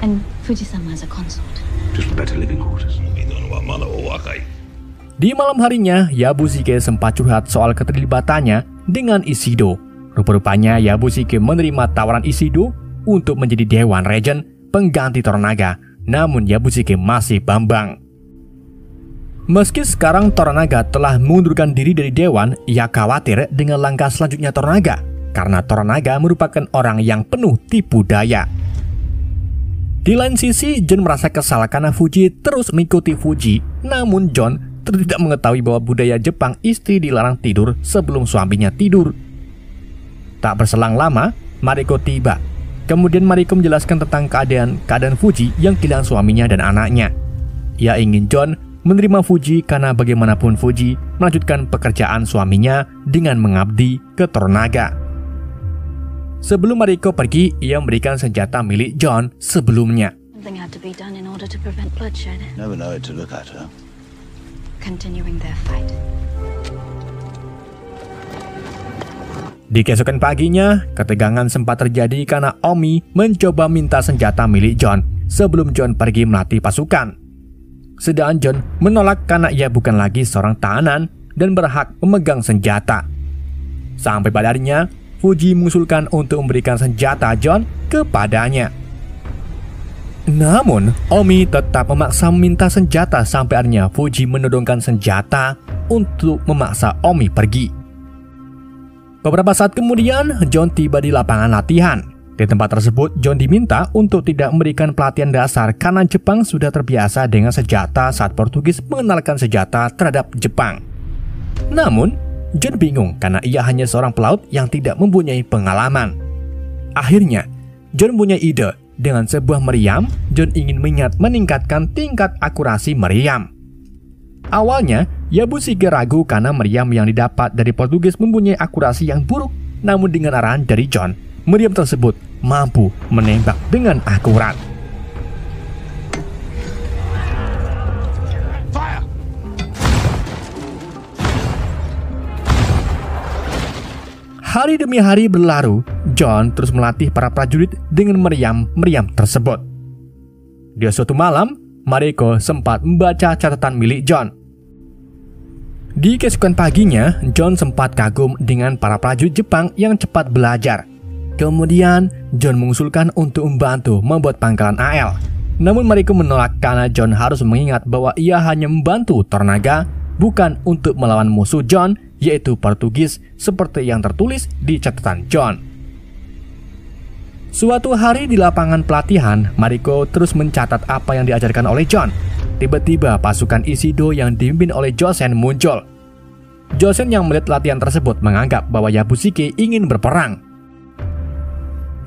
And Fuji-sama as a consort. Just better living quarters. Di malam harinya, Yabushige sempat curhat soal keterlibatannya dengan Ishido. Rupa-rupanya Yabushige menerima tawaran Ishido untuk menjadi Dewan Regent pengganti Toranaga, namun Yabushige masih bambang. Meski sekarang Toranaga telah mengundurkan diri dari Dewan, ia khawatir dengan langkah selanjutnya Toranaga, karena Toranaga merupakan orang yang penuh tipu daya. Di lain sisi, John merasa kesal karena Fuji terus mengikuti Fuji, namun John tidak mengetahui bahwa budaya Jepang istri dilarang tidur sebelum suaminya tidur. Tak berselang lama, Mariko tiba. Kemudian Mariko menjelaskan tentang keadaan Fuji yang kehilangan suaminya dan anaknya. Ia ingin John menerima Fuji karena bagaimanapun Fuji melanjutkan pekerjaan suaminya dengan mengabdi ke Toranaga. Sebelum Mariko pergi, ia memberikan senjata milik John sebelumnya. Something had to be done in order to prevent bloodshed. Never know it to look at her. Continuing their fight. Di keesokan paginya, ketegangan sempat terjadi karena Omi mencoba minta senjata milik John sebelum John pergi melatih pasukan. Sedangkan John menolak karena ia bukan lagi seorang tahanan dan berhak memegang senjata. Sampai pada harinya, Fuji mengusulkan untuk memberikan senjata John kepadanya. Namun, Omi tetap memaksa meminta senjata sampai akhirnya Fuji menodongkan senjata untuk memaksa Omi pergi. Beberapa saat kemudian, John tiba di lapangan latihan. Di tempat tersebut, John diminta untuk tidak memberikan pelatihan dasar karena Jepang sudah terbiasa dengan senjata saat Portugis mengenalkan senjata terhadap Jepang. Namun, John bingung karena ia hanya seorang pelaut yang tidak mempunyai pengalaman. Akhirnya, John punya ide. Dengan sebuah meriam, John ingin meningkatkan tingkat akurasi meriam. Awalnya, Yabushige ragu karena meriam yang didapat dari Portugis mempunyai akurasi yang buruk. Namun dengan arahan dari John, meriam tersebut mampu menembak dengan akurat. Hari demi hari berlalu, John terus melatih para prajurit dengan meriam tersebut. Di suatu malam, Mariko sempat membaca catatan milik John. Di keesokan paginya, John sempat kagum dengan para prajurit Jepang yang cepat belajar. Kemudian, John mengusulkan untuk membantu membuat pangkalan AL. Namun Mariko menolak karena John harus mengingat bahwa ia hanya membantu Toranaga, bukan untuk melawan musuh John, yaitu Portugis, seperti yang tertulis di catatan John. Suatu hari di lapangan pelatihan, Mariko terus mencatat apa yang diajarkan oleh John. Tiba-tiba pasukan Ishido yang dipimpin oleh Josen muncul. Josen yang melihat latihan tersebut menganggap bahwa Yabushige ingin berperang.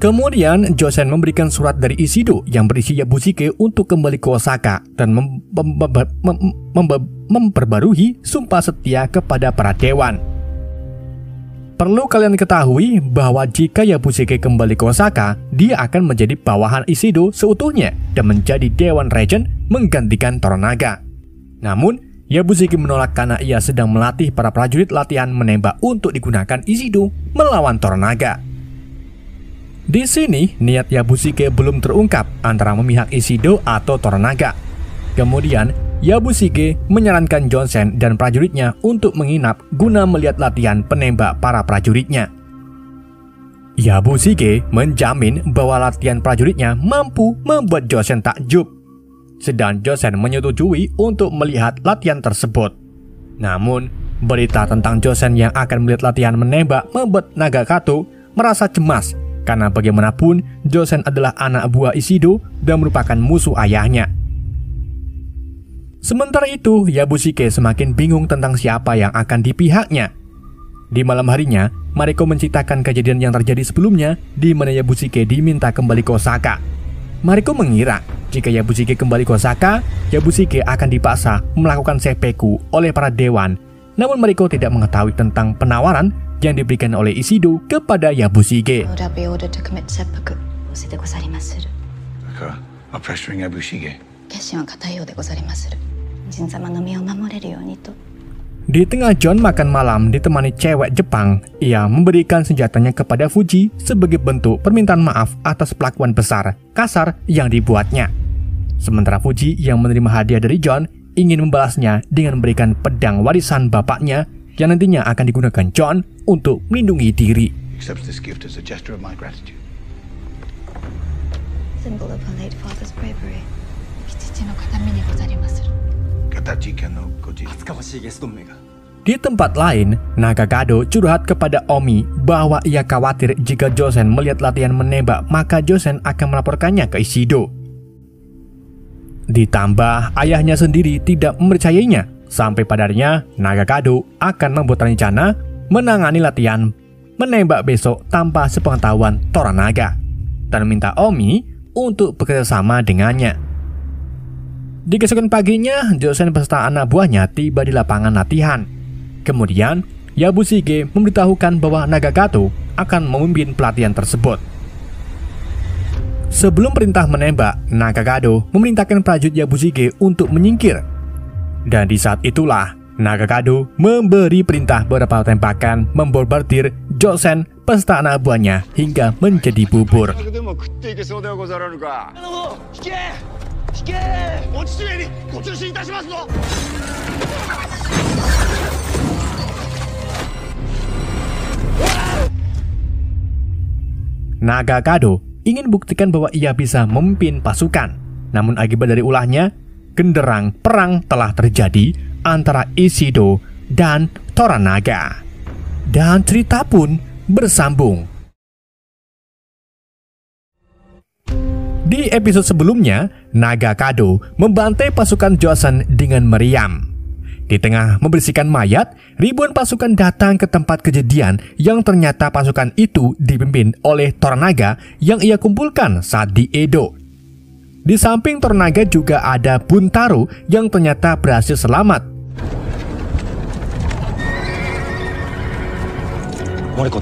Kemudian Josen memberikan surat dari Ishido yang berisi Yabushige untuk kembali ke Osaka dan memperbarui sumpah setia kepada para dewan. Perlu kalian ketahui bahwa jika Yabushige kembali ke Osaka, dia akan menjadi bawahan Ishido seutuhnya dan menjadi Dewan Regent menggantikan Toranaga. Namun, Yabushige menolak karena ia sedang melatih para prajurit latihan menembak untuk digunakan Ishido melawan Toranaga. Di sini, niat Yabushige belum terungkap antara memihak Ishido atau Toranaga. Kemudian, Yabushige menyarankan Josen dan prajuritnya untuk menginap guna melihat latihan penembak para prajuritnya. Yabushige menjamin bahwa latihan prajuritnya mampu membuat Josen takjub. Sedang Josen menyetujui untuk melihat latihan tersebut. Namun, berita tentang Josen yang akan melihat latihan menembak membuat Nagakato merasa cemas karena bagaimanapun Josen adalah anak buah Ishido dan merupakan musuh ayahnya. Sementara itu, Yabushige semakin bingung tentang siapa yang akan di pihaknya. Di malam harinya, Mariko menceritakan kejadian yang terjadi sebelumnya di mana Yabushige diminta kembali ke Osaka. Mariko mengira jika Yabushige kembali ke Osaka, Yabushige akan dipaksa melakukan seppuku oleh para dewan. Namun Mariko tidak mengetahui tentang penawaran yang diberikan oleh Ishido kepada Yabushige. Pressuring Yabushige. Di tengah John makan malam ditemani cewek Jepang, ia memberikan senjatanya kepada Fuji sebagai bentuk permintaan maaf atas pelakuan besar kasar yang dibuatnya. Sementara Fuji yang menerima hadiah dari John ingin membalasnya dengan memberikan pedang warisan bapaknya yang nantinya akan digunakan John untuk melindungi diri. Accepts this gift as a gesture of my gratitude. Symbol of her late father's bravery. Di tempat lain, Nagakado curhat kepada Omi bahwa ia khawatir jika Josen melihat latihan menembak maka Josen akan melaporkannya ke Ishido. Ditambah ayahnya sendiri tidak mempercayainya, sampai padarnya Nagakado akan membuat rencana menangani latihan menembak besok tanpa sepengetahuan Toranaga dan meminta Omi untuk bekerjasama dengannya. Di keesokan paginya, Josen beserta anak buahnya tiba di lapangan latihan. Kemudian, Yabushige memberitahukan bahwa Nagakado akan memimpin pelatihan tersebut. Sebelum perintah menembak, Nagakado memerintahkan prajurit Yabushige untuk menyingkir. Dan di saat itulah, Nagakado memberi perintah beberapa tembakan membombardir Josen beserta anak buahnya hingga menjadi bubur. Nagakado ingin buktikan bahwa ia bisa memimpin pasukan. Namun akibat dari ulahnya, genderang perang telah terjadi antara Ishido dan Toranaga. Dan cerita pun bersambung. Di episode sebelumnya, Nagakado membantai pasukan Josen dengan meriam. Di tengah membersihkan mayat, ribuan pasukan datang ke tempat kejadian yang ternyata pasukan itu dipimpin oleh Toranaga yang ia kumpulkan saat di Edo. Di samping Toranaga juga ada Buntaro yang ternyata berhasil selamat. Mariko,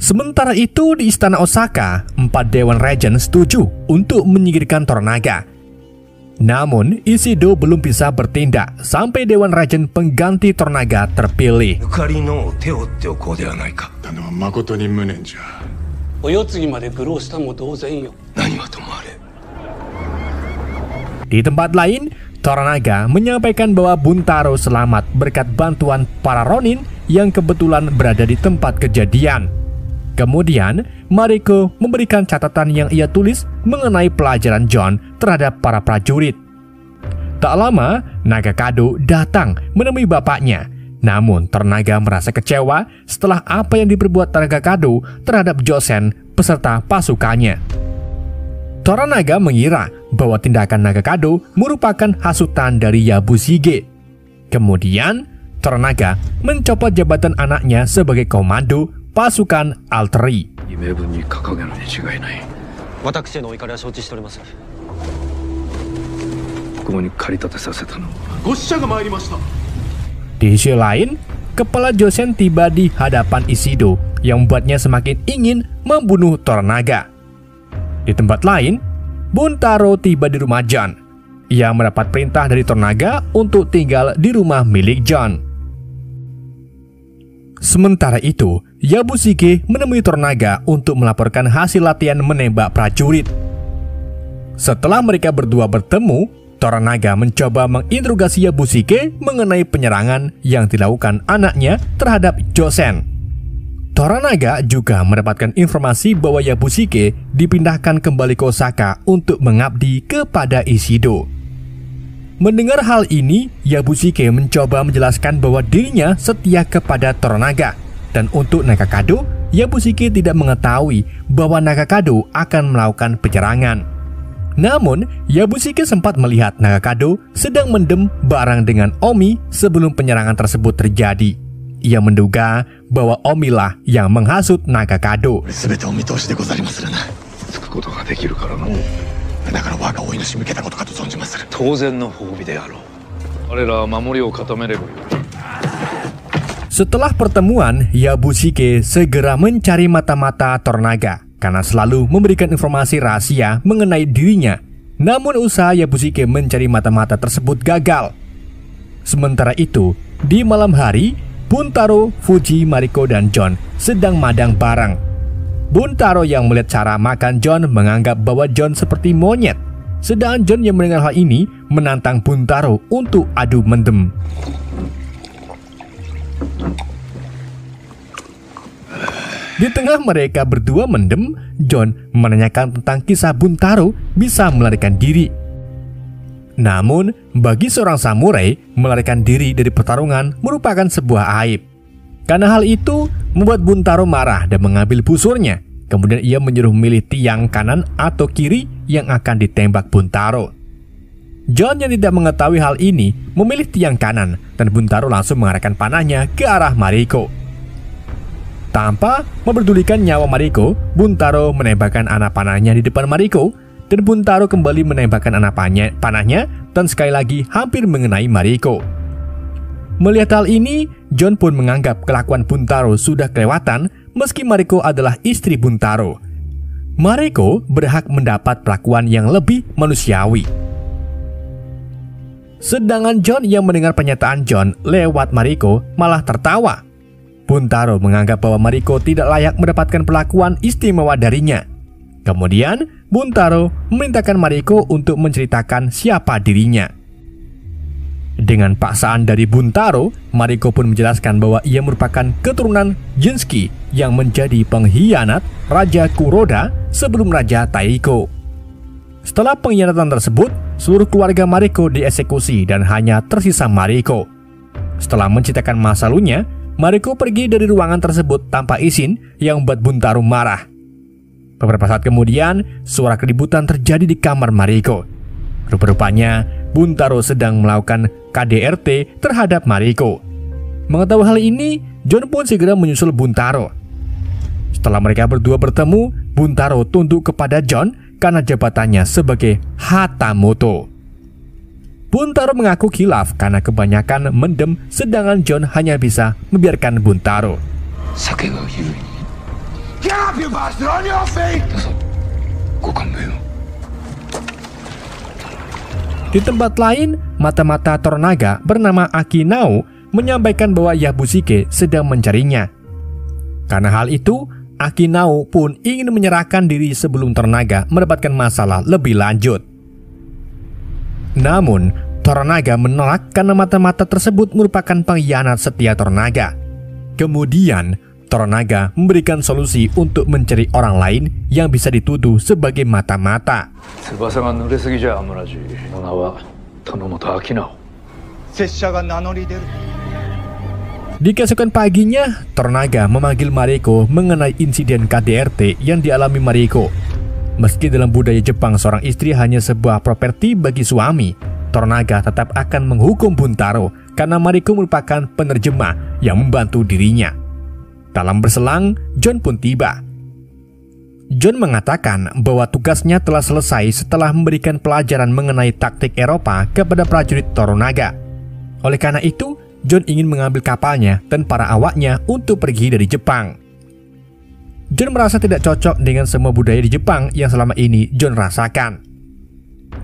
Sementara itu di Istana Osaka, 4 Dewan Regent setuju untuk menyingkirkan Toranaga. Namun Ishido belum bisa bertindak sampai Dewan Regent pengganti Toranaga terpilih. Di tempat lain, Toranaga menyampaikan bahwa Buntaro selamat berkat bantuan para Ronin yang kebetulan berada di tempat kejadian. Kemudian, Mariko memberikan catatan yang ia tulis mengenai pelajaran John terhadap para prajurit. Tak lama, Nagakado datang menemui bapaknya. Namun, Toranaga merasa kecewa setelah apa yang diperbuat Nagakado terhadap Josen beserta pasukannya. Toranaga mengira bahwa tindakan Nagakado merupakan hasutan dari Yabushige. Kemudian, Toranaga mencopot jabatan anaknya sebagai komando pasukan Alteri. Di sisi lain, kepala Josen tiba di hadapan Ishido yang membuatnya semakin ingin membunuh Toranaga. Di tempat lain, Buntaro tiba di rumah John. Ia mendapat perintah dari Toranaga untuk tinggal di rumah milik John. Sementara itu, Yabushige menemui Toranaga untuk melaporkan hasil latihan menembak prajurit. Setelah mereka berdua bertemu, Toranaga mencoba menginterogasi Yabushige mengenai penyerangan yang dilakukan anaknya terhadap Josen. Toranaga juga mendapatkan informasi bahwa Yabushige dipindahkan kembali ke Osaka untuk mengabdi kepada Ishido. Mendengar hal ini, Yabushige mencoba menjelaskan bahwa dirinya setia kepada Toranaga. Dan untuk Namun, Yabushike sempat melihat Nagakado sedang mendem barang dengan Omi sebelum penyerangan tersebut terjadi. Ia menduga bahwa Omi lah yang menghasut Nagakado. 全てお見通しでござりまするな。つくことができるからの。だから我が追いの仕向けたことかと存じまする。当然の褒美であろう。我らは守りを固めればよい。 Setelah pertemuan, Yabushike segera mencari mata-mata Toranaga karena selalu memberikan informasi rahasia mengenai dirinya. Namun usaha Yabushike mencari mata-mata tersebut gagal. Sementara itu, di malam hari, Buntaro, Fuji, Mariko, dan John sedang madang bareng. Buntaro yang melihat cara makan John menganggap bahwa John seperti monyet. Sedangkan John yang mendengar hal ini menantang Buntaro untuk adu mendem. Di tengah mereka berdua mendem, John menanyakan tentang kisah Buntaro bisa melarikan diri. Namun, bagi seorang samurai, melarikan diri dari pertarungan merupakan sebuah aib. Karena hal itu, membuat Buntaro marah dan mengambil busurnya. Kemudian ia menyuruh memilih tiang kanan atau kiri yang akan ditembak Buntaro. John yang tidak mengetahui hal ini memilih tiang kanan dan Buntaro langsung mengarahkan panahnya ke arah Mariko. Tanpa memperdulikan nyawa Mariko, Buntaro menembakkan anak panahnya di depan Mariko dan Buntaro kembali menembakkan anak panahnya dan sekali lagi hampir mengenai Mariko. Melihat hal ini, John pun menganggap kelakuan Buntaro sudah kelewatan meski Mariko adalah istri Buntaro. Mariko berhak mendapat perlakuan yang lebih manusiawi. Sedangkan John yang mendengar pernyataan John lewat Mariko malah tertawa. Buntaro menganggap bahwa Mariko tidak layak mendapatkan perlakuan istimewa darinya. Kemudian, Buntaro memerintahkan Mariko untuk menceritakan siapa dirinya. Dengan paksaan dari Buntaro, Mariko pun menjelaskan bahwa ia merupakan keturunan Jinsuke yang menjadi pengkhianat Raja Kuroda sebelum Raja Taiko. Setelah pengkhianatan tersebut, seluruh keluarga Mariko dieksekusi dan hanya tersisa Mariko. Setelah menceritakan masa lalunya, Mariko pergi dari ruangan tersebut tanpa izin yang membuat Buntaro marah. Beberapa saat kemudian, suara keributan terjadi di kamar Mariko. Rupa-rupanya, Buntaro sedang melakukan KDRT terhadap Mariko. Mengetahui hal ini, John pun segera menyusul Buntaro. Setelah mereka berdua bertemu, Buntaro tunduk kepada John karena jabatannya sebagai Hatamoto. Buntaro mengaku khilaf karena kebanyakan mendem, sedangkan John hanya bisa membiarkan Buntaro. Di tempat lain, mata-mata Toranaga bernama Akinao menyampaikan bahwa Yabushike sedang mencarinya. Karena hal itu, Akinao pun ingin menyerahkan diri sebelum Toranaga mendapatkan masalah lebih lanjut. Namun, Toranaga menolak karena mata-mata tersebut merupakan pengkhianat setia Toranaga. Kemudian, Toranaga memberikan solusi untuk mencari orang lain yang bisa dituduh sebagai mata-mata. Di keesokan paginya, Toranaga memanggil Mariko mengenai insiden KDRT yang dialami Mariko. Meski dalam budaya Jepang seorang istri hanya sebuah properti bagi suami, Toranaga tetap akan menghukum Buntaro karena Mariko merupakan penerjemah yang membantu dirinya. Dalam berselang, John pun tiba. John mengatakan bahwa tugasnya telah selesai setelah memberikan pelajaran mengenai taktik Eropa kepada prajurit Toranaga. Oleh karena itu, John ingin mengambil kapalnya dan para awaknya untuk pergi dari Jepang. John merasa tidak cocok dengan semua budaya di Jepang yang selama ini John rasakan.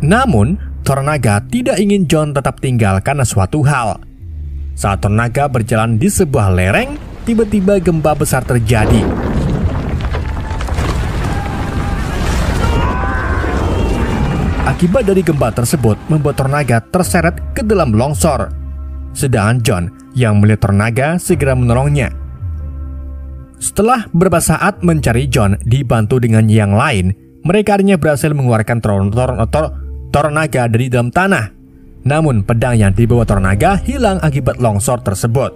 Namun, Toranaga tidak ingin John tetap tinggal karena suatu hal. Saat Toranaga berjalan di sebuah lereng, tiba-tiba gempa besar terjadi. Akibat dari gempa tersebut membuat Toranaga terseret ke dalam longsor. Sedangkan John yang melihat Toranaga segera menolongnya. Setelah beberapa saat mencari John dibantu dengan yang lain, mereka akhirnya berhasil mengeluarkan Toranaga dari dalam tanah. Namun pedang yang dibawa Toranaga hilang akibat longsor tersebut.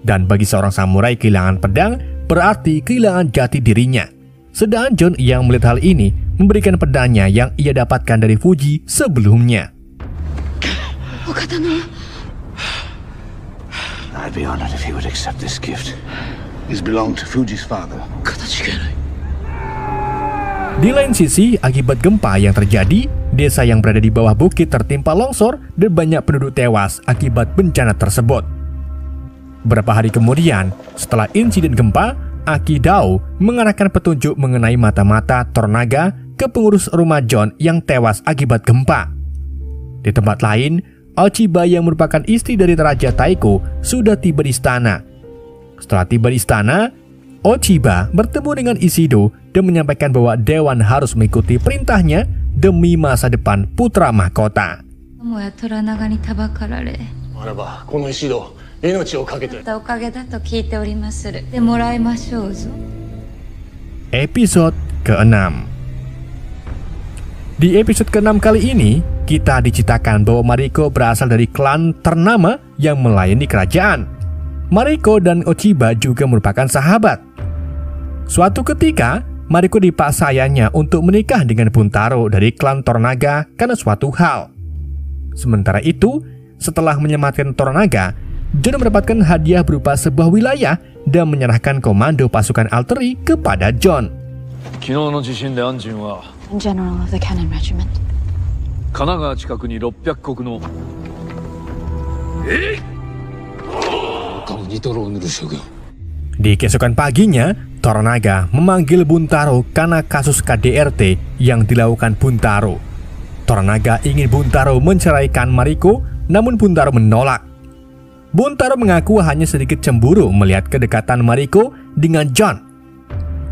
Dan bagi seorang samurai kehilangan pedang berarti kehilangan jati dirinya. Sedangkan John yang melihat hal ini memberikan pedangnya yang ia dapatkan dari Fuji sebelumnya. I'd be honored if he would accept this gift. These belong to Fuji's father. Di lain sisi, akibat gempa yang terjadi, desa yang berada di bawah bukit tertimpa longsor dan banyak penduduk tewas akibat bencana tersebut. Beberapa hari kemudian, setelah insiden gempa, Akidao mengarahkan petunjuk mengenai mata-mata Toranaga ke pengurus rumah John yang tewas akibat gempa. Di tempat lain, Ochiba yang merupakan istri dari Raja Taiko sudah tiba di istana. Setelah tiba di istana, Ochiba bertemu dengan Ishido dan menyampaikan bahwa Dewan harus mengikuti perintahnya demi masa depan putra mahkota. あらばこの石戸命をかけておかげだと聞いておりまする。でもらいましょうぞ。 Episode ke-6. Di episode ke-6 kali ini, kita diceritakan bahwa Mariko berasal dari klan ternama yang melayani kerajaan. Mariko dan Ochiba juga merupakan sahabat. Suatu ketika, Mariko dipaksa ayahnya untuk menikah dengan Buntaro dari klan Toranaga karena suatu hal. Sementara itu, setelah menyelamatkan Toranaga, John mendapatkan hadiah berupa sebuah wilayah dan menyerahkan komando pasukan Alteri kepada John. General of the Cannon Regiment. Di keesokan paginya, Toranaga memanggil Buntaro karena kasus KDRT yang dilakukan Buntaro. Toranaga ingin Buntaro menceraikan Mariko, namun Buntaro menolak. Buntaro mengaku hanya sedikit cemburu melihat kedekatan Mariko dengan John.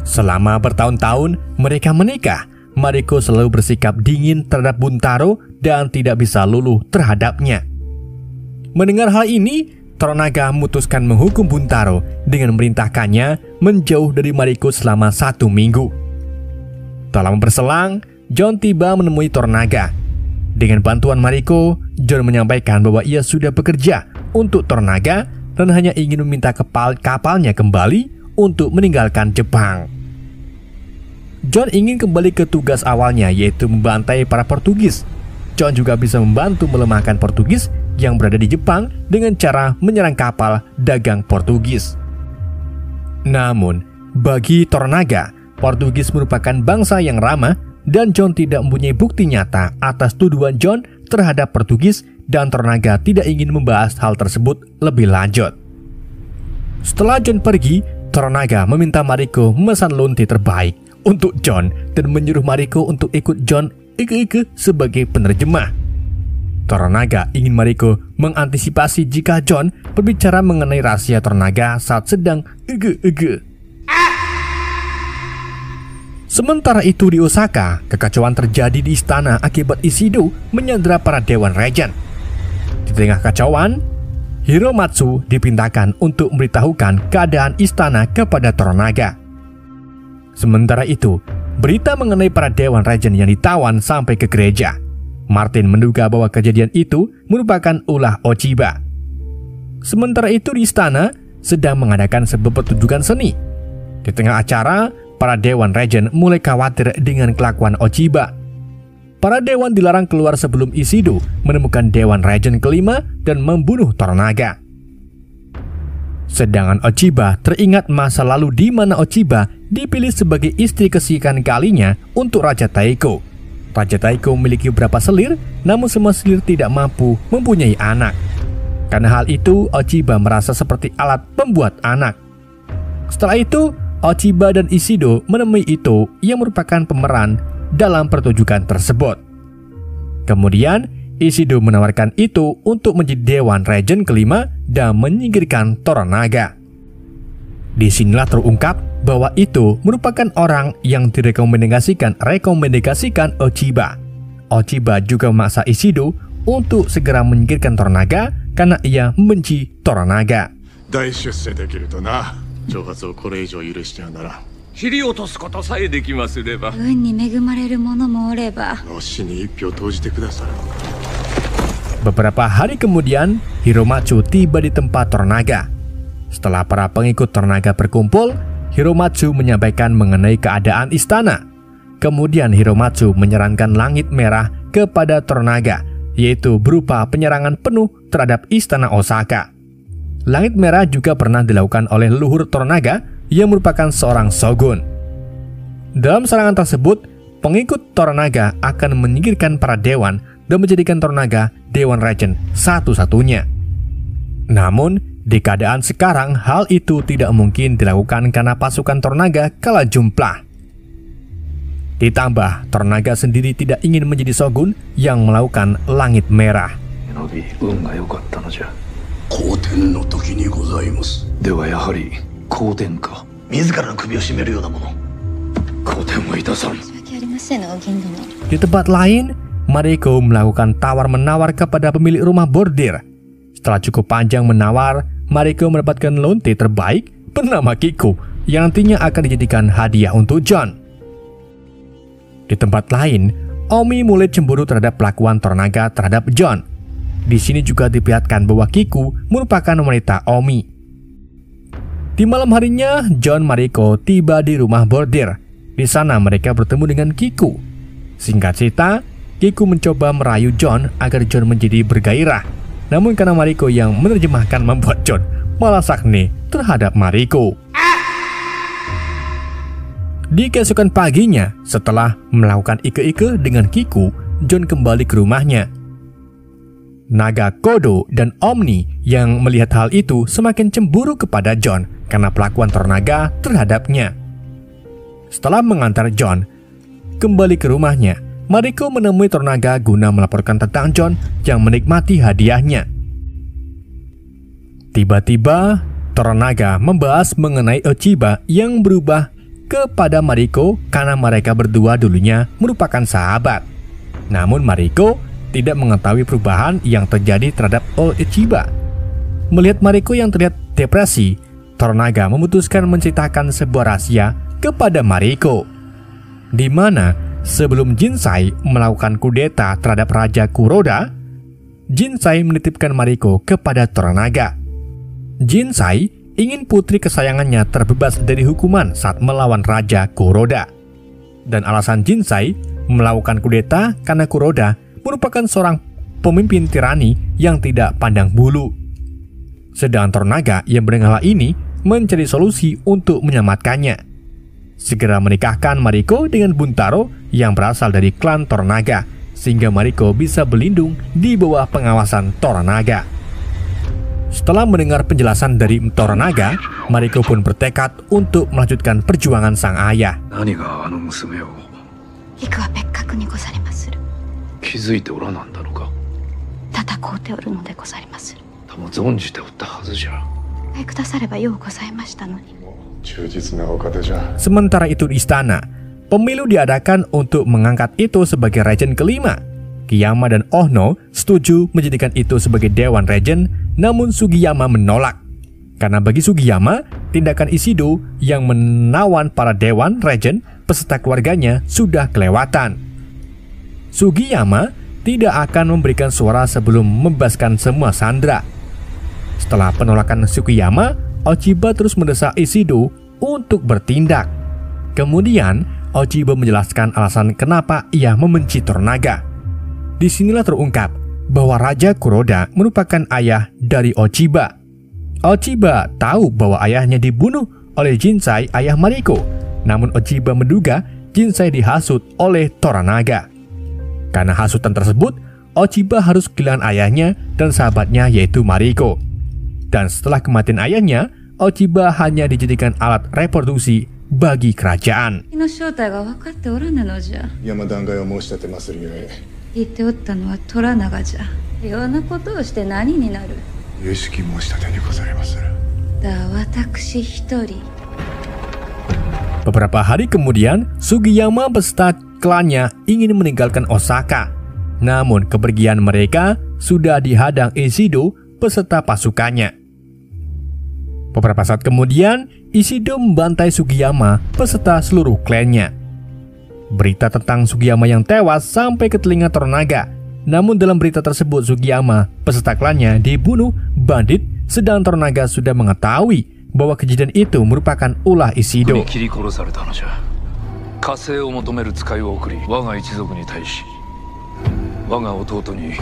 Selama bertahun-tahun mereka menikah, Mariko selalu bersikap dingin terhadap Buntaro dan tidak bisa luluh terhadapnya. Mendengar hal ini, Toranaga memutuskan menghukum Buntaro dengan memerintahkannya menjauh dari Mariko selama 1 minggu. Tak lama berselang, John tiba menemui Toranaga. Dengan bantuan Mariko, John menyampaikan bahwa ia sudah bekerja untuk Toranaga dan hanya ingin meminta kapalnya kembali untuk meninggalkan Jepang. John ingin kembali ke tugas awalnya, yaitu membantai para Portugis. John juga bisa membantu melemahkan Portugis yang berada di Jepang dengan cara menyerang kapal dagang Portugis. Namun, bagi Toranaga, Portugis merupakan bangsa yang ramah dan John tidak mempunyai bukti nyata atas tuduhan John terhadap Portugis dan Toranaga tidak ingin membahas hal tersebut lebih lanjut. Setelah John pergi, Toranaga meminta Mariko memesan lonte terbaik untuk John dan menyuruh Mariko untuk ikut John sebagai penerjemah. Toranaga ingin Mariko mengantisipasi jika John berbicara mengenai rahasia Toranaga saat sedang Sementara itu di Osaka, kekacauan terjadi di istana akibat Ishido menyandera para Dewan Regent. Di tengah kacauan, Hiromatsu dipintakan untuk memberitahukan keadaan istana kepada Toranaga. Sementara itu, berita mengenai para Dewan Regent yang ditawan sampai ke gereja. Martin menduga bahwa kejadian itu merupakan ulah Ochiba. Sementara itu di istana sedang mengadakan sebuah pertunjukan seni. Di tengah acara, para Dewan Regent mulai khawatir dengan kelakuan Ochiba. Para dewan dilarang keluar sebelum Ishido menemukan Dewan Regent kelima dan membunuh Toranaga. Sedangkan Ochiba teringat masa lalu di mana Ochiba dipilih sebagai istri kesekian kalinya untuk Raja Taiko. Raja Taiko memiliki beberapa selir, namun semua selir tidak mampu mempunyai anak. Karena hal itu, Ochiba merasa seperti alat pembuat anak. Setelah itu, Ochiba dan Ishido menemui Ito yang merupakan pemeran dalam pertunjukan tersebut. Kemudian, Ishido menawarkan Ito untuk menjadi Dewan Regent kelima dan menyingkirkan Toranaga. Disinilah terungkap bahwa Ito merupakan orang yang direkomendasikan Ochiba. Ochiba juga memaksa Ishido untuk segera menyingkirkan Toranaga karena ia membenci Toranaga. 挑発をこれ以上許してはならん。切り落とすことさえできますれば。運に恵まれる者もおれば。の死に一票投じてください。 Beberapa hari kemudian, Hiromatsu tiba di tempat Toranaga. Setelah para pengikut Toranaga berkumpul, Hiromatsu menyampaikan mengenai keadaan istana. Kemudian Hiromatsu menyarankan langit merah kepada Toranaga, yaitu berupa penyerangan penuh terhadap istana Osaka. Langit merah juga pernah dilakukan oleh leluhur Toranaga yang merupakan seorang shogun. Dalam serangan tersebut, pengikut Toranaga akan menyingkirkan para dewan dan menjadikan Toranaga Dewan Regent satu-satunya. Namun, di keadaan sekarang hal itu tidak mungkin dilakukan karena pasukan Toranaga kalah jumlah. Ditambah, Toranaga sendiri tidak ingin menjadi shogun yang melakukan langit merah. 運が良かったのじゃ。好天の時にございます。ではやはり好天か。自らの首を絞めるようなもの。好天はいたさん。 Di tempat lain, Mariko melakukan tawar-menawar kepada pemilik rumah bordir. Setelah cukup panjang menawar, Mariko mendapatkan lonte terbaik bernama Kiku yang nantinya akan dijadikan hadiah untuk John. Di tempat lain, Omi mulai cemburu terhadap pelakuan Toranaga terhadap John. Di sini juga diperlihatkan bahwa Kiku merupakan wanita Omi. Di malam harinya, John Mariko tiba di rumah bordir. Di sana mereka bertemu dengan Kiku. Singkat cerita, Kiku mencoba merayu John agar John menjadi bergairah. Namun karena Mariko yang menerjemahkan membuat John malah sakne terhadap Mariko. Di keesokan paginya, setelah melakukan ike-ike dengan Kiku, John kembali ke rumahnya. Naga Kodo dan Omni yang melihat hal itu semakin cemburu kepada John karena pelakuan Toranaga terhadapnya. Setelah mengantar John kembali ke rumahnya, Mariko menemui Toranaga guna melaporkan tentang John yang menikmati hadiahnya. Tiba-tiba, Toranaga membahas mengenai Ochiba yang berubah kepada Mariko karena mereka berdua dulunya merupakan sahabat. Namun Mariko tidak mengetahui perubahan yang terjadi terhadap Ochiba. Melihat Mariko yang terlihat depresi, Toranaga memutuskan menceritakan sebuah rahasia kepada Mariko, di mana sebelum Jinsai melakukan kudeta terhadap Raja Kuroda, Jinsai menitipkan Mariko kepada Toranaga. Jinsai ingin putri kesayangannya terbebas dari hukuman saat melawan Raja Kuroda. Dan alasan Jinsai melakukan kudeta karena Kuroda merupakan seorang pemimpin tirani yang tidak pandang bulu. Sedang Toranaga yang mendengar hal ini mencari solusi untuk menyelamatkannya. Segera menikahkan Mariko dengan Buntaro yang berasal dari klan Toranaga, sehingga Mariko bisa berlindung di bawah pengawasan Toranaga. Setelah mendengar penjelasan dari Toranaga, Mariko pun bertekad untuk melanjutkan perjuangan sang ayah. Sementara itu di istana, pemilu diadakan untuk mengangkat Ito sebagai Regent kelima. Kiyama dan Ohno setuju menjadikan Ito sebagai Dewan Regent, namun Sugiyama menolak. Karena bagi Sugiyama, tindakan Ishido yang menawan para Dewan Regent beserta keluarganya sudah kelewatan. Sugiyama tidak akan memberikan suara sebelum membebaskan semua sandera. Setelah penolakan Sugiyama, Ochiba terus mendesak Ishido untuk bertindak. Kemudian, Ochiba menjelaskan alasan kenapa ia membenci Toranaga. Disinilah terungkap bahwa Raja Kuroda merupakan ayah dari Ochiba. Ochiba tahu bahwa ayahnya dibunuh oleh Jinsai, ayah Mariko. Namun Ochiba menduga Jinsai dihasut oleh Toranaga. Karena hasutan tersebut, Ochiba harus kehilangan ayahnya dan sahabatnya yaitu Mariko. Dan setelah kematian ayahnya, Ochiba hanya dijadikan alat reproduksi bagi kerajaan. 言っておったのは虎長じゃ。ようなことをして何になる。有識申し立てにございます。だ私一人。 Beberapa hari kemudian, Sugiyama beserta klannya ingin meninggalkan Osaka. Namun kepergian mereka sudah dihadang Ishido beserta pasukannya. Beberapa saat kemudian, Ishido membantai Sugiyama beserta seluruh klannya. Berita tentang Sugiyama yang tewas sampai ke telinga Toranaga. Namun dalam berita tersebut Sugiyama beserta klannya dibunuh bandit, sedang Toranaga sudah mengetahui bahwa kejadian itu merupakan ulah Ishido. 火星を求める使いを送り、我が一族に対し我が弟に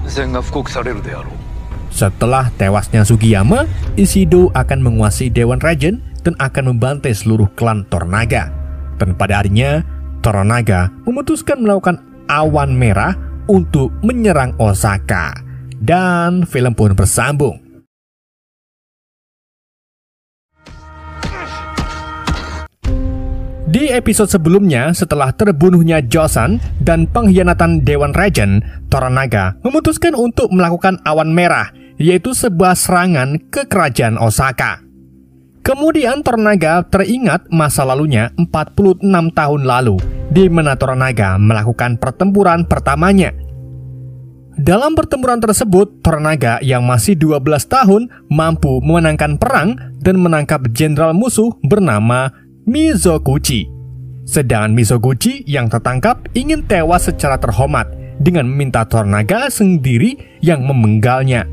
戦が布告されるであろう。 Setelah tewasnya Sugiyama, Ishido akan menguasai Dewan Regent dan akan membantai seluruh klan Toranaga. Dan pada harinya, Toranaga memutuskan melakukan awan merah untuk menyerang Osaka. Dan film pun bersambung. Di episode sebelumnya, setelah terbunuhnya Joseon dan pengkhianatan Dewan Regent, Toranaga memutuskan untuk melakukan awan merah, yaitu sebuah serangan ke kerajaan Osaka. Kemudian Toranaga teringat masa lalunya 46 tahun lalu, di mana Toranaga melakukan pertempuran pertamanya. Dalam pertempuran tersebut, Toranaga yang masih 12 tahun mampu memenangkan perang dan menangkap jenderal musuh bernama Mizoguchi. Sedangkan Mizoguchi yang tertangkap ingin tewas secara terhormat dengan meminta Toranaga sendiri yang memenggalnya.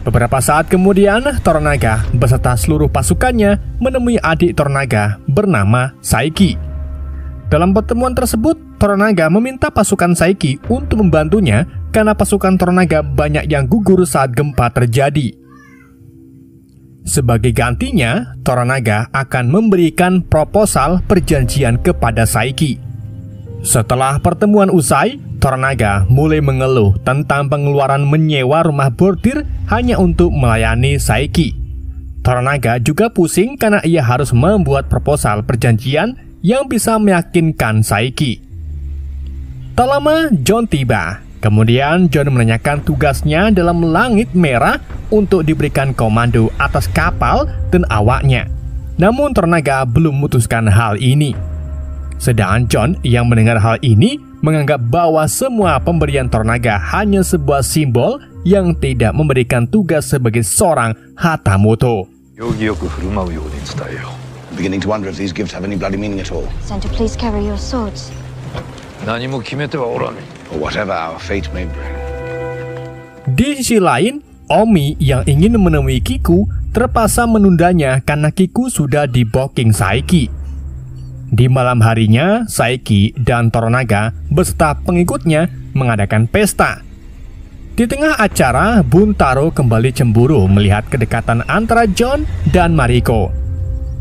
Beberapa saat kemudian, Toranaga beserta seluruh pasukannya menemui adik Toranaga bernama Saiki. Dalam pertemuan tersebut, Toranaga meminta pasukan Saiki untuk membantunya karena pasukan Toranaga banyak yang gugur saat gempa terjadi. Sebagai gantinya, Toranaga akan memberikan proposal perjanjian kepada Saiki. Setelah pertemuan usai, Toranaga mulai mengeluh tentang pengeluaran menyewa rumah bordir hanya untuk melayani Saiki. Toranaga juga pusing karena ia harus membuat proposal perjanjian yang bisa meyakinkan Saiki. Tak lama, John tiba. Kemudian John menanyakan tugasnya dalam Langit Merah untuk diberikan komando atas kapal dan awaknya. Namun Toranaga belum memutuskan hal ini. Sedangkan John yang mendengar hal ini menganggap bahwa semua pemberian Toranaga hanya sebuah simbol yang tidak memberikan tugas sebagai seorang Hatamoto. Beginning to wonder if these gifts have any bloody meaning at all. Santa, please carry your swords. Or whatever our fate may bring. Di sisi lain, Omi yang ingin menemui Kiku terpaksa menundanya karena Kiku sudah di booking Saiki. Di malam harinya, Saiki dan Toranaga beserta pengikutnya mengadakan pesta. Di tengah acara, Buntaro kembali cemburu melihat kedekatan antara John dan Mariko.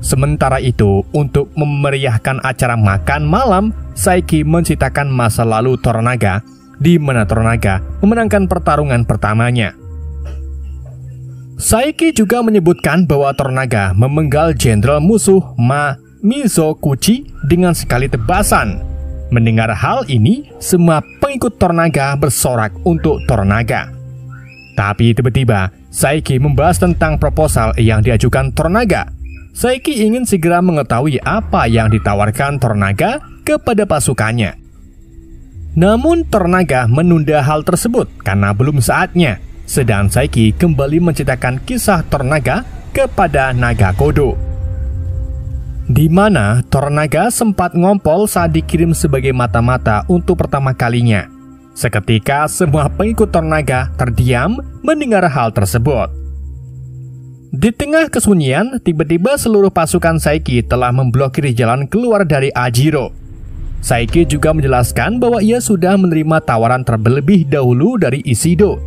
Sementara itu, untuk memeriahkan acara makan malam, Saiki menceritakan masa lalu Toranaga, di mana Toranaga memenangkan pertarungan pertamanya. Saiki juga menyebutkan bahwa Toranaga memenggal jenderal musuh Mizoguchi dengan sekali tebasan. Mendengar hal ini, semua pengikut Toranaga bersorak untuk Toranaga. Tapi tiba-tiba, Saiki membahas tentang proposal yang diajukan Toranaga. Saiki ingin segera mengetahui apa yang ditawarkan Toranaga kepada pasukannya. Namun Toranaga menunda hal tersebut karena belum saatnya. Sedang Saiki kembali menceritakan kisah Toranaga kepada Nagakodo, di mana Toranaga sempat ngompol saat dikirim sebagai mata-mata untuk pertama kalinya. Seketika semua pengikut Toranaga terdiam mendengar hal tersebut. Di tengah kesunyian, tiba-tiba seluruh pasukan Saiki telah memblokir jalan keluar dari Ajiro. Saiki juga menjelaskan bahwa ia sudah menerima tawaran terlebih dahulu dari Ishido.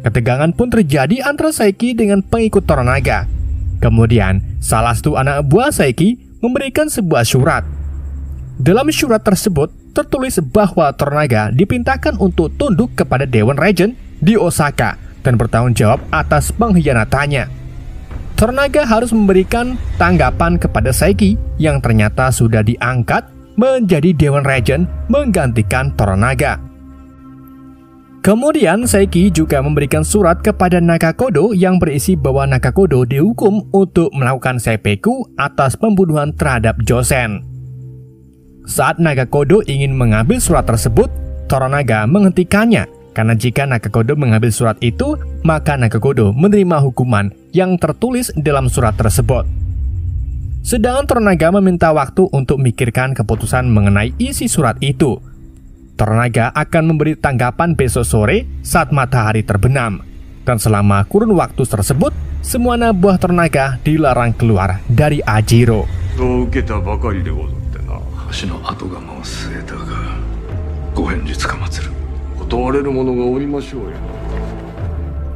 Ketegangan pun terjadi antara Saiki dengan pengikut Toranaga. Kemudian, salah satu anak buah Saiki memberikan sebuah surat. Dalam surat tersebut, tertulis bahwa Toranaga dipintakan untuk tunduk kepada Dewan Regent di Osaka dan bertanggung jawab atas pengkhianatannya. Toranaga harus memberikan tanggapan kepada Saiki yang ternyata sudah diangkat menjadi Dewan Regent menggantikan Toranaga. Kemudian Saiki juga memberikan surat kepada Nagakodo yang berisi bahwa Nagakodo dihukum untuk melakukan seppuku atas pembunuhan terhadap Joseon. Saat Nagakodo ingin mengambil surat tersebut, Toranaga menghentikannya karena jika Nagakodo mengambil surat itu, maka Nagakodo menerima hukuman yang tertulis dalam surat tersebut. Sedangkan Toranaga meminta waktu untuk memikirkan keputusan mengenai isi surat itu. Toranaga akan memberi tanggapan besok sore saat matahari terbenam. Dan selama kurun waktu tersebut, semua anak buah Toranaga dilarang keluar dari Ajiro.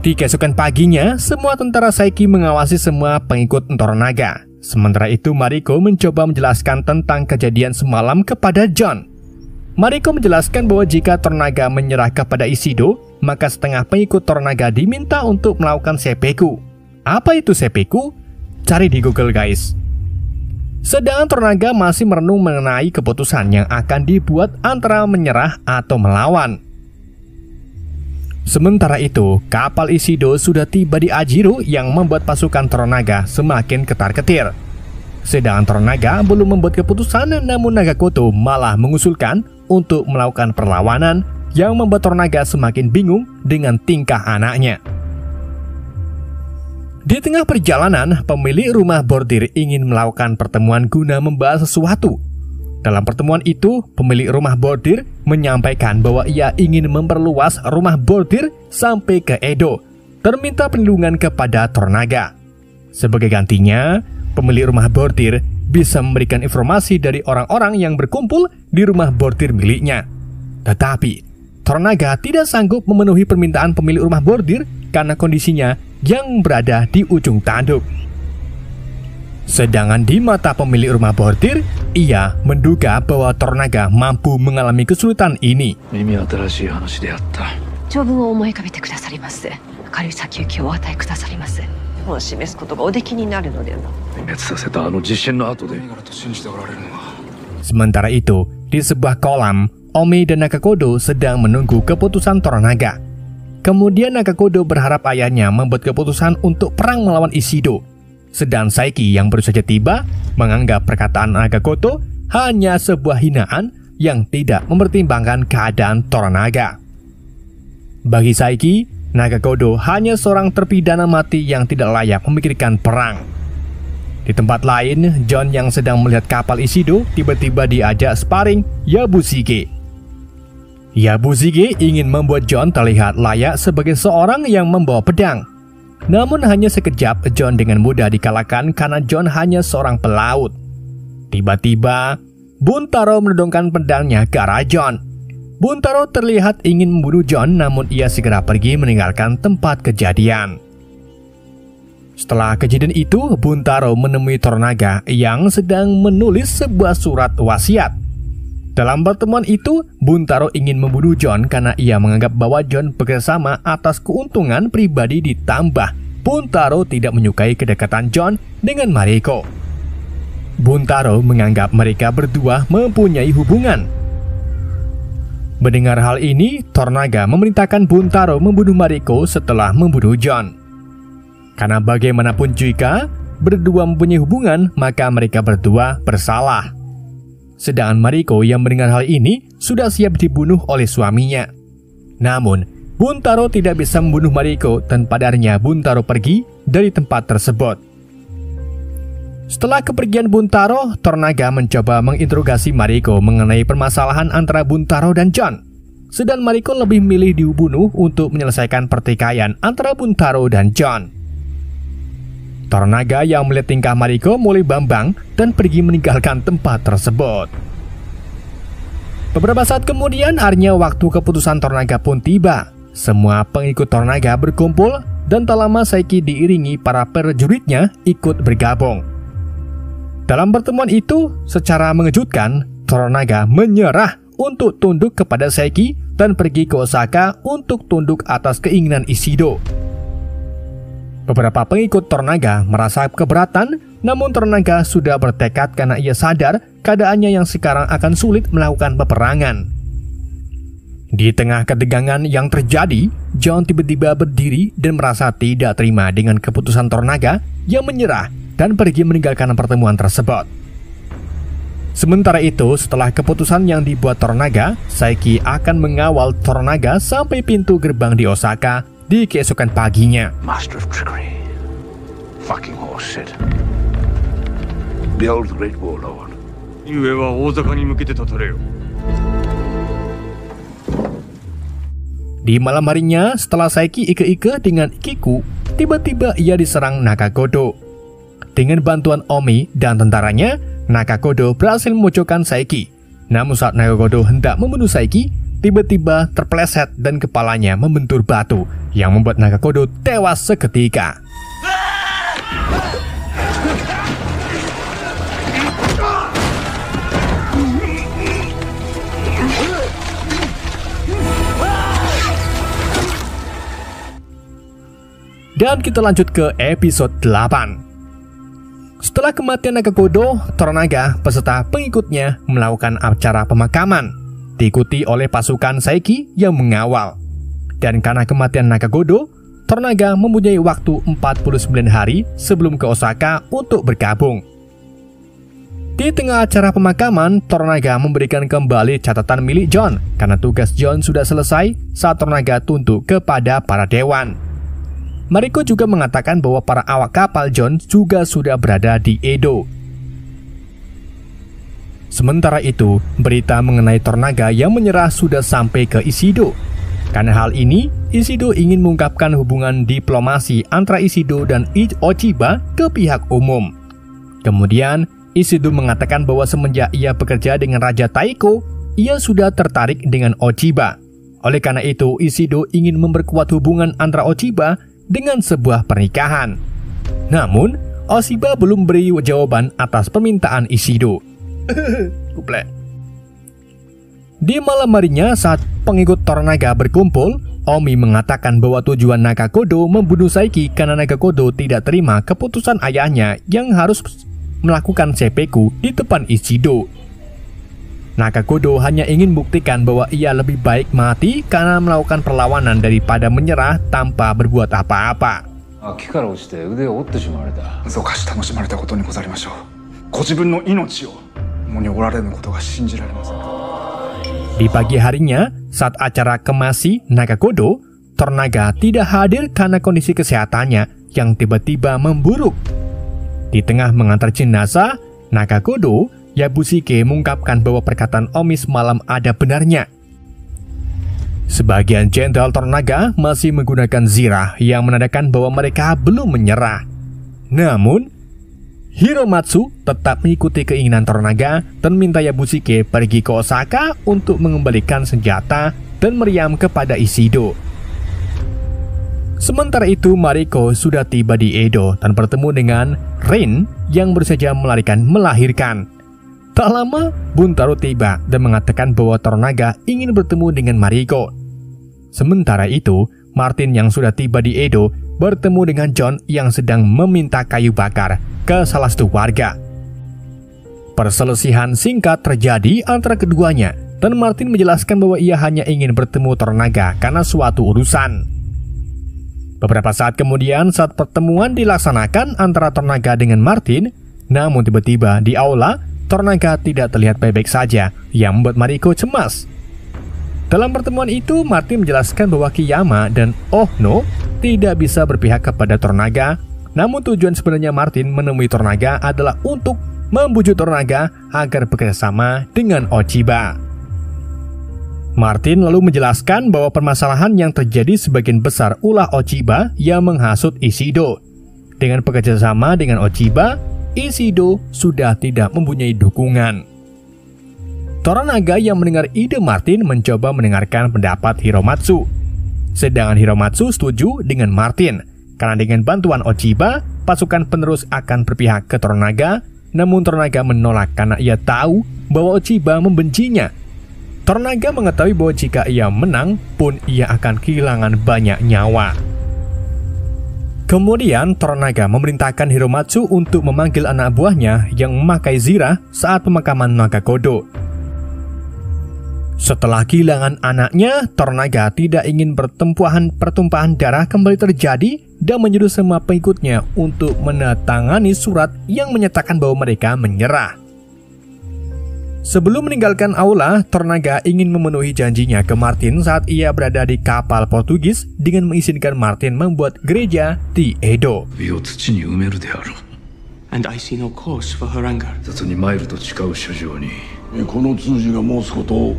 Di keesokan paginya, semua tentara Saiki mengawasi semua pengikut Toranaga. Sementara itu, Mariko mencoba menjelaskan tentang kejadian semalam kepada John. Mariko menjelaskan bahwa jika Toranaga menyerah kepada Ishido, maka setengah pengikut Toranaga diminta untuk melakukan seppuku. Apa itu seppuku? Cari di Google, guys. Sedangkan Toranaga masih merenung mengenai keputusan yang akan dibuat antara menyerah atau melawan. Sementara itu, kapal Ishido sudah tiba di Ajiro yang membuat pasukan Toranaga semakin ketar-ketir. Sedangkan Toranaga belum membuat keputusan, namun Nagakoto malah mengusulkan untuk melakukan perlawanan yang membuat Toranaga semakin bingung dengan tingkah anaknya. Di tengah perjalanan, pemilik rumah bordir ingin melakukan pertemuan guna membahas sesuatu. Dalam pertemuan itu, pemilik rumah bordir menyampaikan bahwa ia ingin memperluas rumah bordir sampai ke Edo dan minta perlindungan kepada Toranaga. Sebagai gantinya, pemilik rumah bordir bisa memberikan informasi dari orang-orang yang berkumpul di rumah bordir miliknya. Tetapi, Toranaga tidak sanggup memenuhi permintaan pemilik rumah bordir karena kondisinya yang berada di ujung tanduk. Sedangkan di mata pemilik rumah bordir, ia menduga bahwa Toranaga mampu mengalami kesulitan ini. Sementara itu, di sebuah kolam, Ome dan Nagakodo sedang menunggu keputusan Toranaga. Kemudian Nagakodo berharap ayahnya membuat keputusan untuk perang melawan Ishido. Sedang Saiki yang baru saja tiba menganggap perkataan Nagakoto hanya sebuah hinaan yang tidak mempertimbangkan keadaan Toranaga. Bagi Saiki, Nagakoto hanya seorang terpidana mati yang tidak layak memikirkan perang. Di tempat lain, John yang sedang melihat kapal Ishido tiba-tiba diajak sparring Yabushige. Yabushige ingin membuat John terlihat layak sebagai seorang yang membawa pedang. Namun hanya sekejap, John dengan mudah dikalahkan karena John hanya seorang pelaut. Tiba-tiba, Buntaro menodongkan pedangnya ke arah John. Buntaro terlihat ingin membunuh John, namun ia segera pergi meninggalkan tempat kejadian. Setelah kejadian itu, Buntaro menemui Toranaga yang sedang menulis sebuah surat wasiat. Dalam pertemuan itu, Buntaro ingin membunuh John karena ia menganggap bahwa John bekerjasama atas keuntungan pribadi, ditambah Buntaro tidak menyukai kedekatan John dengan Mariko. Buntaro menganggap mereka berdua mempunyai hubungan. Mendengar hal ini, Toranaga memerintahkan Buntaro membunuh Mariko setelah membunuh John. Karena bagaimanapun juga, berdua mempunyai hubungan, maka mereka berdua bersalah. Sedangkan Mariko yang mendengar hal ini sudah siap dibunuh oleh suaminya. Namun, Buntaro tidak bisa membunuh Mariko dan pada akhirnya Buntaro pergi dari tempat tersebut. Setelah kepergian Buntaro, Toranaga mencoba menginterogasi Mariko mengenai permasalahan antara Buntaro dan John. Sedangkan Mariko lebih milih dibunuh untuk menyelesaikan pertikaian antara Buntaro dan John. Toranaga yang melihat tingkah Mariko mulai bambang dan pergi meninggalkan tempat tersebut. Beberapa saat kemudian, akhirnya waktu keputusan Toranaga pun tiba. Semua pengikut Toranaga berkumpul dan tak lama Saiki diiringi para prajuritnya ikut bergabung. Dalam pertemuan itu, secara mengejutkan, Toranaga menyerah untuk tunduk kepada Saiki dan pergi ke Osaka untuk tunduk atas keinginan Ishido. Beberapa pengikut Toranaga merasa keberatan, namun Toranaga sudah bertekad karena ia sadar keadaannya yang sekarang akan sulit melakukan peperangan. Di tengah ketegangan yang terjadi, John tiba-tiba berdiri dan merasa tidak terima dengan keputusan Toranaga yang menyerah dan pergi meninggalkan pertemuan tersebut. Sementara itu, setelah keputusan yang dibuat Toranaga, Saiki akan mengawal Toranaga sampai pintu gerbang di Osaka di keesokan paginya. Master of trickery. Fucking horse shit. build the Great Wall, Lord. 上は大坂に向けて立たれよ。 Di malam harinya, setelah Saiki ike-ike dengan Ikiku, tiba-tiba ia diserang Nakagodo. Dengan bantuan Omi dan tentaranya, Nakagodo berhasil memojokkan Saiki. Namun saat Nakagodo hendak membunuh Saiki, tiba-tiba terpeleset dan kepalanya membentur batu yang membuat Nakagodo tewas seketika. Dan kita lanjut ke episode 8. Setelah kematian Nakagodo, Toranaga beserta pengikutnya melakukan acara pemakaman, diikuti oleh pasukan Saiki yang mengawal. Dan karena kematian Nakagodo, Toranaga mempunyai waktu 49 hari sebelum ke Osaka untuk bergabung. Di tengah acara pemakaman, Toranaga memberikan kembali catatan milik John karena tugas John sudah selesai saat Toranaga tunduk kepada para dewan. Mariko juga mengatakan bahwa para awak kapal John juga sudah berada di Edo. Sementara itu, berita mengenai Toranaga yang menyerah sudah sampai ke Ishido. Karena hal ini, Ishido ingin mengungkapkan hubungan diplomasi antara Ishido dan Ochiba ke pihak umum. Kemudian, Ishido mengatakan bahwa semenjak ia bekerja dengan Raja Taiko, ia sudah tertarik dengan Ochiba. Oleh karena itu, Ishido ingin memperkuat hubungan antara Ochiba dengan sebuah pernikahan. Namun, Ochiba belum beri jawaban atas permintaan Ishido. Di malam harinya saat pengikut Toranaga berkumpul, Omi mengatakan bahwa tujuan Nakagodo membunuh Saiki karena Nakagodo tidak terima keputusan ayahnya yang harus melakukan seppuku di depan Ishido. Nakagodo hanya ingin buktikan bahwa ia lebih baik mati karena melakukan perlawanan daripada menyerah tanpa berbuat apa-apa. Di pagi harinya, saat acara kemasi Nakagodo, Toranaga tidak hadir karena kondisi kesehatannya yang tiba-tiba memburuk. Di tengah mengantar jenazah, Nakagodo, Yabushige mengungkapkan bahwa perkataan Omi semalam ada benarnya. Sebagian jenderal Toranaga masih menggunakan zirah yang menandakan bahwa mereka belum menyerah. Namun, Hiromatsu tetap mengikuti keinginan Toranaga dan minta Yabushige pergi ke Osaka untuk mengembalikan senjata dan meriam kepada Ishido. Sementara itu, Mariko sudah tiba di Edo dan bertemu dengan Rin yang baru saja melahirkan. Tak lama, Buntaro tiba dan mengatakan bahwa Toranaga ingin bertemu dengan Mariko. Sementara itu, Martin yang sudah tiba di Edo bertemu dengan John yang sedang meminta kayu bakar ke salah satu warga. Perselisihan singkat terjadi antara keduanya dan Martin menjelaskan bahwa ia hanya ingin bertemu Toranaga karena suatu urusan. Beberapa saat kemudian, saat pertemuan dilaksanakan antara Toranaga dengan Martin, namun tiba-tiba di aula, Toranaga tidak terlihat baik-baik saja, yang membuat Mariko cemas. Dalam pertemuan itu, Martin menjelaskan bahwa Kiyama dan Ohno tidak bisa berpihak kepada Toranaga, namun tujuan sebenarnya Martin menemui Toranaga adalah untuk membujuk Toranaga agar bekerjasama dengan Ochiba. Martin lalu menjelaskan bahwa permasalahan yang terjadi sebagian besar ulah Ochiba yang menghasut Ishido. Dengan bekerjasama dengan Ochiba, Ishido sudah tidak mempunyai dukungan. Toranaga yang mendengar ide Martin mencoba mendengarkan pendapat Hiromatsu. Sedangkan Hiromatsu setuju dengan Martin, karena dengan bantuan Ochiba, pasukan penerus akan berpihak ke Toranaga, namun Toranaga menolak karena ia tahu bahwa Ochiba membencinya. Toranaga mengetahui bahwa jika ia menang pun ia akan kehilangan banyak nyawa. Kemudian Toranaga memerintahkan Hiromatsu untuk memanggil anak buahnya yang memakai zirah saat pemakaman Nakagodo. Setelah kehilangan anaknya, Toranaga tidak ingin pertumpahan darah kembali terjadi dan menyuruh semua pengikutnya untuk menandatangani surat yang menyatakan bahwa mereka menyerah. Sebelum meninggalkan aula, Toranaga ingin memenuhi janjinya ke Martin saat ia berada di kapal Portugis dengan mengizinkan Martin membuat gereja di Edo. and I see no cause for her anger. 雑にマイルと誓う書状にこの通詞が申すことを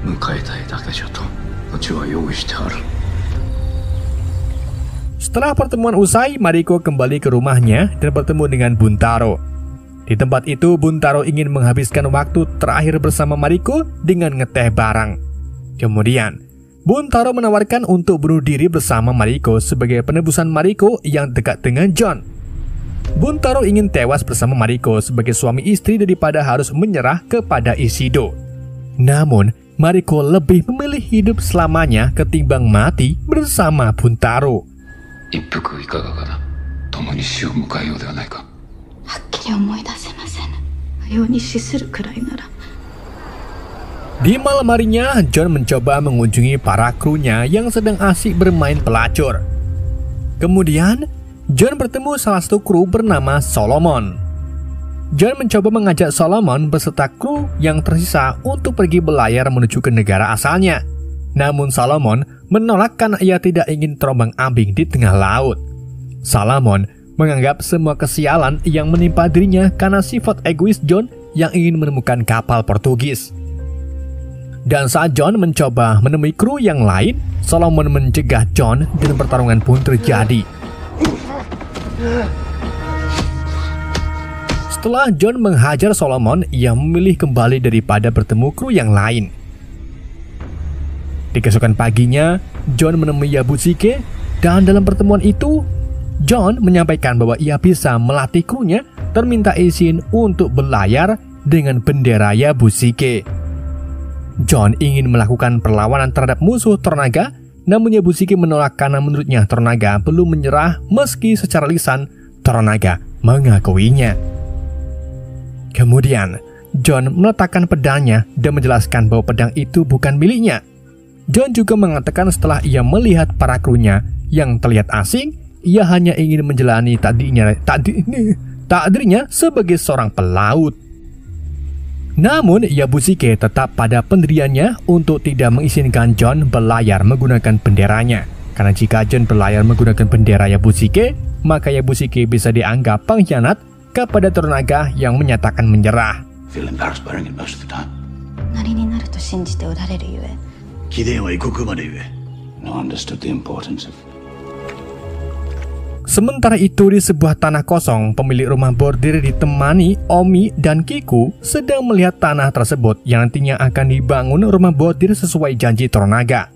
迎えたいだけじゃと土地は用意してある。 Setelah pertemuan usai, Mariko kembali ke rumahnya dan bertemu dengan Buntaro. Di tempat itu, Buntaro ingin menghabiskan waktu terakhir bersama Mariko dengan ngeteh bareng. Kemudian, Buntaro menawarkan untuk bunuh diri bersama Mariko sebagai penebusan Mariko yang dekat dengan John. Buntaro ingin tewas bersama Mariko sebagai suami istri daripada harus menyerah kepada Ishido. Namun, Mariko lebih memilih hidup selamanya ketimbang mati bersama Buntaro. 一服いかがかな。共に死を迎えようではないか。はっきり思い出せません。かように死するくらいなら。 Di malam harinya, John mencoba mengunjungi para krunya yang sedang asik bermain pelacur. Kemudian, John bertemu salah satu kru bernama Solomon. John mencoba mengajak Solomon beserta kru yang tersisa untuk pergi berlayar menuju ke negara asalnya. Namun Solomon menolak karena ia tidak ingin terombang-ambing di tengah laut. Solomon menganggap semua kesialan yang menimpa dirinya karena sifat egois John yang ingin menemukan kapal Portugis. Dan saat John mencoba menemui kru yang lain, Solomon mencegah John dan pertarungan pun terjadi. Setelah John menghajar Solomon, ia memilih kembali daripada bertemu kru yang lain. Di keesokan paginya, John menemui Yabushike, dan dalam pertemuan itu, John menyampaikan bahwa ia bisa melatih krunya dan minta izin untuk berlayar dengan bendera Yabushike. John ingin melakukan perlawanan terhadap musuh Toranaga, namun Yabushike menolak karena menurutnya Toranaga belum menyerah meski secara lisan Toranaga mengakuinya. Kemudian, John meletakkan pedangnya dan menjelaskan bahwa pedang itu bukan miliknya. John juga mengatakan setelah ia melihat para krunya yang terlihat asing, ia hanya ingin menjalani takdirnya sebagai seorang pelaut. Namun, Yabushike tetap pada pendiriannya untuk tidak mengizinkan John berlayar menggunakan benderanya. Karena jika John berlayar menggunakan bendera Yabushike, maka Yabushike bisa dianggap pengkhianat kepada Toranaga yang menyatakan menyerah. Feel embarrassed wearing it most of the time. なりになると信じておられるゆえ。 貴殿は異国までゆえ No understood the importance of. Sementara itu di sebuah tanah kosong, pemilik rumah bordir ditemani Omi dan Kiku sedang melihat tanah tersebut yang nantinya akan dibangun rumah bordir sesuai janji Toranaga.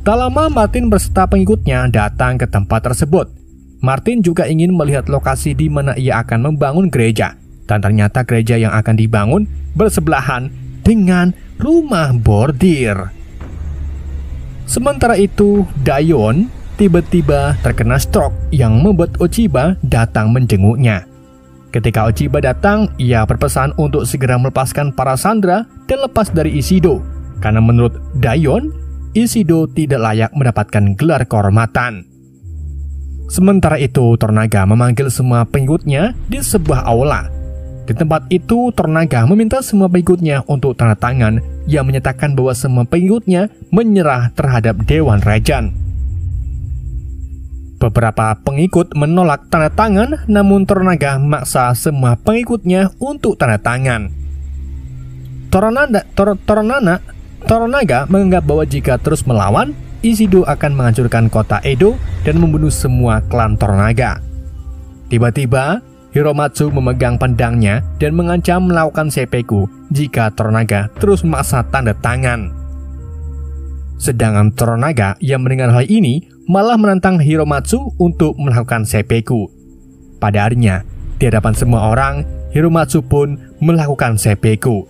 Tak lama Martin beserta pengikutnya datang ke tempat tersebut. Martin juga ingin melihat lokasi di mana ia akan membangun gereja, dan ternyata gereja yang akan dibangun bersebelahan dengan rumah bordir. Sementara itu, Dayon tiba-tiba terkena stroke yang membuat Ochiba datang menjenguknya. Ketika Ochiba datang, ia berpesan untuk segera melepaskan para sandera dan lepas dari Ishido, karena menurut Dayon, Ishido tidak layak mendapatkan gelar kehormatan. Sementara itu, Toranaga memanggil semua pengikutnya di sebuah aula. Di tempat itu, Toranaga meminta semua pengikutnya untuk tanda tangan yang menyatakan bahwa semua pengikutnya menyerah terhadap Dewan Rejan. Beberapa pengikut menolak tanda tangan, namun Toranaga memaksa semua pengikutnya untuk tanda tangan. Toranaga menganggap bahwa jika terus melawan, Ishido akan menghancurkan kota Edo dan membunuh semua klan Toranaga. Tiba-tiba, Hiromatsu memegang pedangnya dan mengancam melakukan seppuku jika Toranaga terus memaksa tanda tangan. Sedangkan Toranaga yang mendengar hal ini malah menantang Hiromatsu untuk melakukan seppuku. Pada harinya, di hadapan semua orang, Hiromatsu pun melakukan seppuku.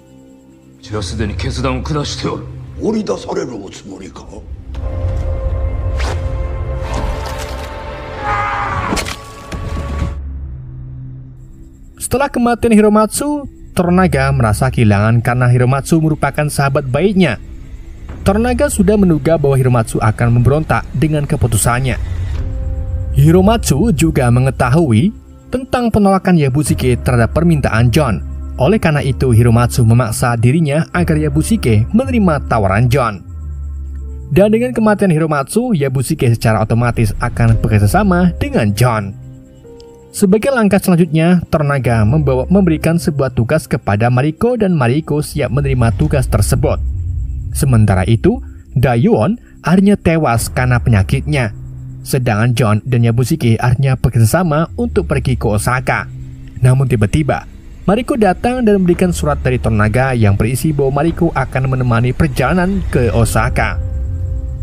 Setelah kematian Hiromatsu, Toranaga merasa kehilangan karena Hiromatsu merupakan sahabat baiknya. Toranaga sudah menduga bahwa Hiromatsu akan memberontak dengan keputusannya. Hiromatsu juga mengetahui tentang penolakan Yabushike terhadap permintaan John. Oleh karena itu, Hiromatsu memaksa dirinya agar Yabushike menerima tawaran John. Dan dengan kematian Hiromatsu, Yabushike secara otomatis akan bekerjasama dengan John. Sebagai langkah selanjutnya, Toranaga memberikan sebuah tugas kepada Mariko dan Mariko siap menerima tugas tersebut. Sementara itu, Daewon akhirnya tewas karena penyakitnya. Sedangkan John dan Yabushige akhirnya bekerjasama untuk pergi ke Osaka. Namun tiba-tiba, Mariko datang dan memberikan surat dari Toranaga yang berisi bahwa Mariko akan menemani perjalanan ke Osaka.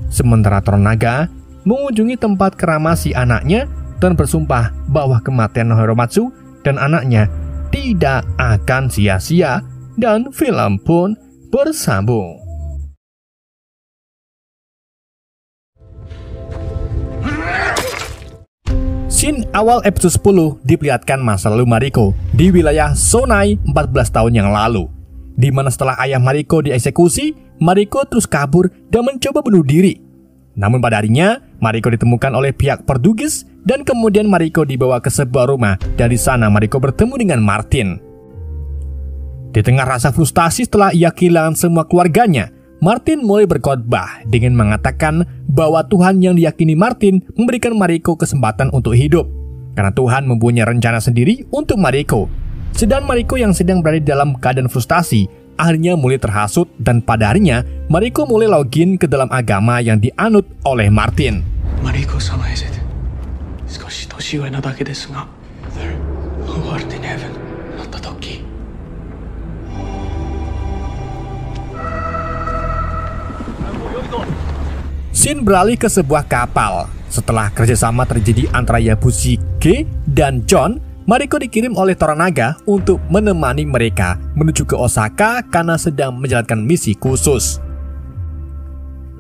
Sementara Toranaga mengunjungi tempat keramat si anaknya dan bersumpah bahwa kematian Nihoromatsu dan anaknya tidak akan sia-sia, dan film pun bersambung. Scene awal episode 10 diperlihatkan masa lalu Mariko di wilayah Sonai 14 tahun yang lalu, di mana setelah ayah Mariko dieksekusi, Mariko terus kabur dan mencoba bunuh diri. Namun pada harinya, Mariko ditemukan oleh pihak Portugis dan kemudian Mariko dibawa ke sebuah rumah dan di sana Mariko bertemu dengan Martin. Di tengah rasa frustasi setelah ia kehilangan semua keluarganya, Martin mulai berkhotbah dengan mengatakan bahwa Tuhan yang diyakini Martin memberikan Mariko kesempatan untuk hidup karena Tuhan mempunyai rencana sendiri untuk Mariko. Sedang Mariko yang sedang berada dalam keadaan frustasi akhirnya mulai terhasut dan pada harinya Mariko mulai login ke dalam agama yang dianut oleh Martin. Mariko-sama ezedu. Skoshi toshi ue na dake desu ga, who art in heaven natta toki. Scene beralih ke sebuah kapal. Setelah kerjasama terjadi antara Yabushige dan John, Mariko dikirim oleh Toranaga untuk menemani mereka menuju ke Osaka karena sedang menjalankan misi khusus.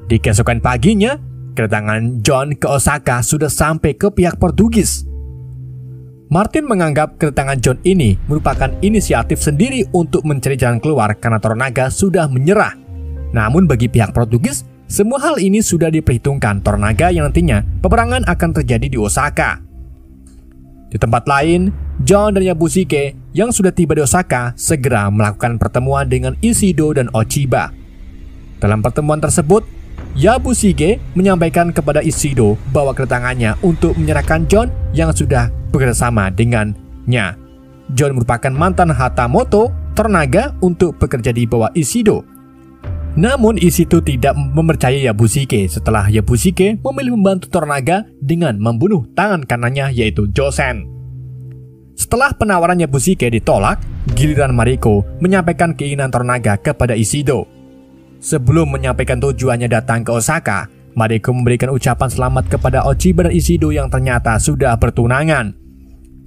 Di keesokan paginya, kedatangan John ke Osaka sudah sampai ke pihak Portugis. Martin menganggap kedatangan John ini merupakan inisiatif sendiri untuk mencari jalan keluar karena Toranaga sudah menyerah. Namun bagi pihak Portugis, semua hal ini sudah diperhitungkan Toranaga yang nantinya peperangan akan terjadi di Osaka. Di tempat lain, John dan Yabushige yang sudah tiba di Osaka segera melakukan pertemuan dengan Ishido dan Ochiba. Dalam pertemuan tersebut, Yabushige menyampaikan kepada Ishido bahwa kedatangannya untuk menyerahkan John yang sudah bekerjasama dengannya. John merupakan mantan Hatamoto Toranaga untuk bekerja di bawah Ishido. Namun Ishido tidak mempercayai Yabushige setelah Yabushige memilih membantu Toranaga dengan membunuh tangan kanannya yaitu Josen. Setelah penawaran Yabushige ditolak, giliran Mariko menyampaikan keinginan Toranaga kepada Ishido. Sebelum menyampaikan tujuannya datang ke Osaka, Mariko memberikan ucapan selamat kepada Ochiba dan Ishido yang ternyata sudah bertunangan.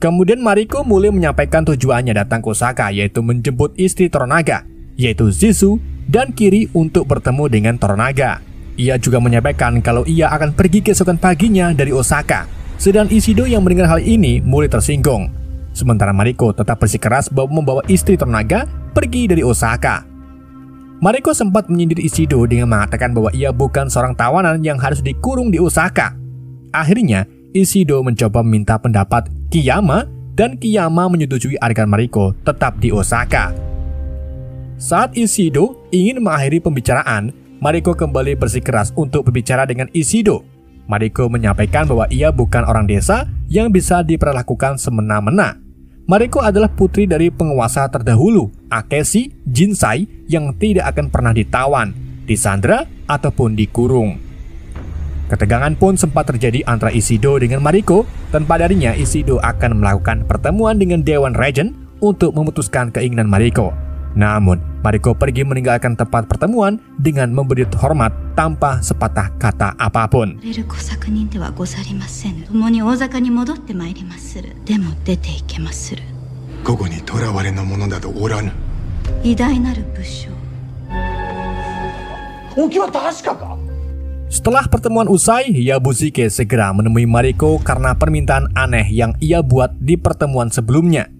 Kemudian Mariko mulai menyampaikan tujuannya datang ke Osaka yaitu menjemput istri Toranaga, yaitu Zisu dan Kiri untuk bertemu dengan Toranaga. Ia juga menyampaikan kalau ia akan pergi keesokan paginya dari Osaka. Sedang Ishido yang mendengar hal ini mulai tersinggung. Sementara Mariko tetap bersikeras bahwa membawa istri Toranaga pergi dari Osaka. Mariko sempat menyindir Ishido dengan mengatakan bahwa ia bukan seorang tawanan yang harus dikurung di Osaka. Akhirnya, Ishido mencoba meminta pendapat Kiyama dan Kiyama menyetujui agar Mariko tetap di Osaka. Saat Ishido ingin mengakhiri pembicaraan, Mariko kembali bersikeras untuk berbicara dengan Ishido. Mariko menyampaikan bahwa ia bukan orang desa yang bisa diperlakukan semena-mena. Mariko adalah putri dari penguasa terdahulu, Akeshi Jinsai, yang tidak akan pernah ditawan, disandra, ataupun dikurung. Ketegangan pun sempat terjadi antara Ishido dengan Mariko, dan pada harinya Ishido akan melakukan pertemuan dengan Dewan Regent untuk memutuskan keinginan Mariko. Namun, Mariko pergi meninggalkan tempat pertemuan dengan memberi hormat tanpa sepatah kata apapun. Setelah pertemuan usai, Yabushige segera menemui Mariko karena permintaan aneh yang ia buat di pertemuan sebelumnya.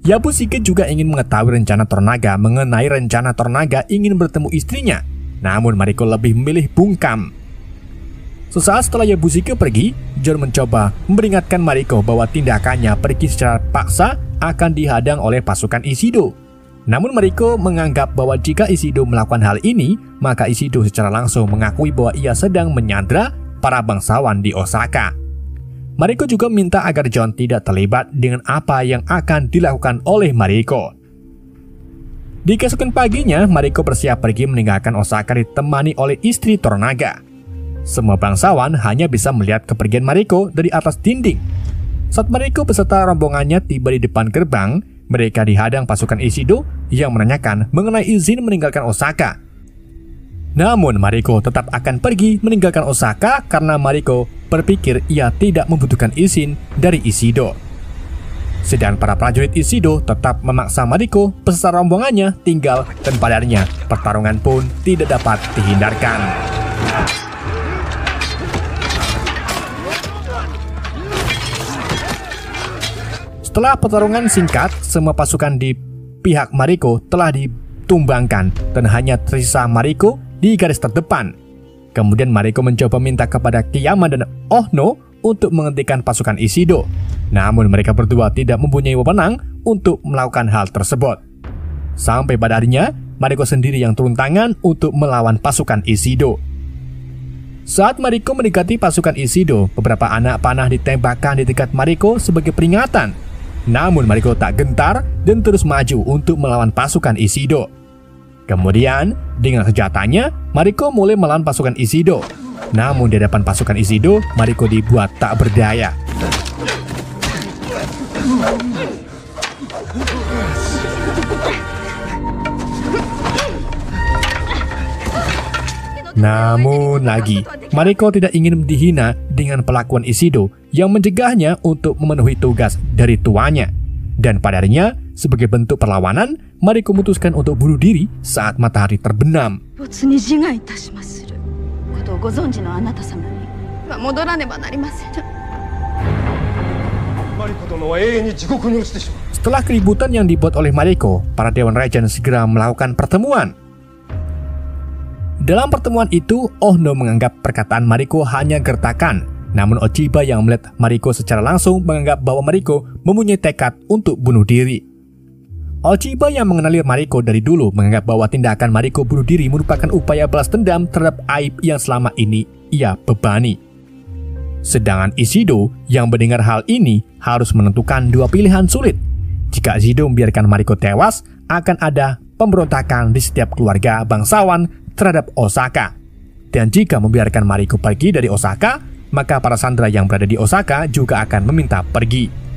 Yabushige juga ingin mengetahui rencana Toranaga mengenai rencana Toranaga ingin bertemu istrinya. Namun Mariko lebih memilih bungkam. Sesaat setelah Yabushige pergi, John mencoba memperingatkan Mariko bahwa tindakannya pergi secara paksa akan dihadang oleh pasukan Ishido. Namun Mariko menganggap bahwa jika Ishido melakukan hal ini, maka Ishido secara langsung mengakui bahwa ia sedang menyandra para bangsawan di Osaka. Mariko juga minta agar John tidak terlibat dengan apa yang akan dilakukan oleh Mariko. Di keesokan paginya, Mariko bersiap pergi meninggalkan Osaka ditemani oleh istri Toranaga. Semua bangsawan hanya bisa melihat kepergian Mariko dari atas dinding. Saat Mariko beserta rombongannya tiba di depan gerbang, mereka dihadang pasukan Ishido yang menanyakan mengenai izin meninggalkan Osaka. Namun Mariko tetap akan pergi meninggalkan Osaka karena Mariko berpikir ia tidak membutuhkan izin dari Ishido. Sedang para prajurit Ishido tetap memaksa Mariko beserta rombongannya tinggal dan padanya pertarungan pun tidak dapat dihindarkan. Setelah pertarungan singkat, semua pasukan di pihak Mariko telah ditumbangkan dan hanya tersisa Mariko di garis terdepan. Kemudian Mariko mencoba minta kepada Kiyama dan Ohno untuk menghentikan pasukan Ishido. Namun mereka berdua tidak mempunyai wewenang untuk melakukan hal tersebut. Sampai pada harinya, Mariko sendiri yang turun tangan untuk melawan pasukan Ishido. Saat Mariko mendekati pasukan Ishido, beberapa anak panah ditembakkan di dekat Mariko sebagai peringatan. Namun Mariko tak gentar dan terus maju untuk melawan pasukan Ishido. Kemudian, dengan senjatanya, Mariko mulai melawan pasukan Ishido. Namun di hadapan pasukan Ishido, Mariko dibuat tak berdaya. Namun lagi, Mariko tidak ingin dihina dengan pelakuan Ishido yang mencegahnya untuk memenuhi tugas dari tuanya. Dan pada harinya, sebagai bentuk perlawanan, Mariko memutuskan untuk bunuh diri saat matahari terbenam. Setelah keributan yang dibuat oleh Mariko, para Dewan Rajan segera melakukan pertemuan. Dalam pertemuan itu, Ohno menganggap perkataan Mariko hanya gertakan. Namun Ochiba yang melihat Mariko secara langsung menganggap bahwa Mariko mempunyai tekad untuk bunuh diri. Ochiba yang mengenali Mariko dari dulu menganggap bahwa tindakan Mariko bunuh diri merupakan upaya balas dendam terhadap aib yang selama ini ia bebani. Sedangkan Ishido yang mendengar hal ini harus menentukan dua pilihan sulit. Jika Ishido membiarkan Mariko tewas, akan ada pemberontakan di setiap keluarga bangsawan terhadap Osaka. Dan jika membiarkan Mariko pergi dari Osaka, maka para sandera yang berada di Osaka juga akan meminta pergi.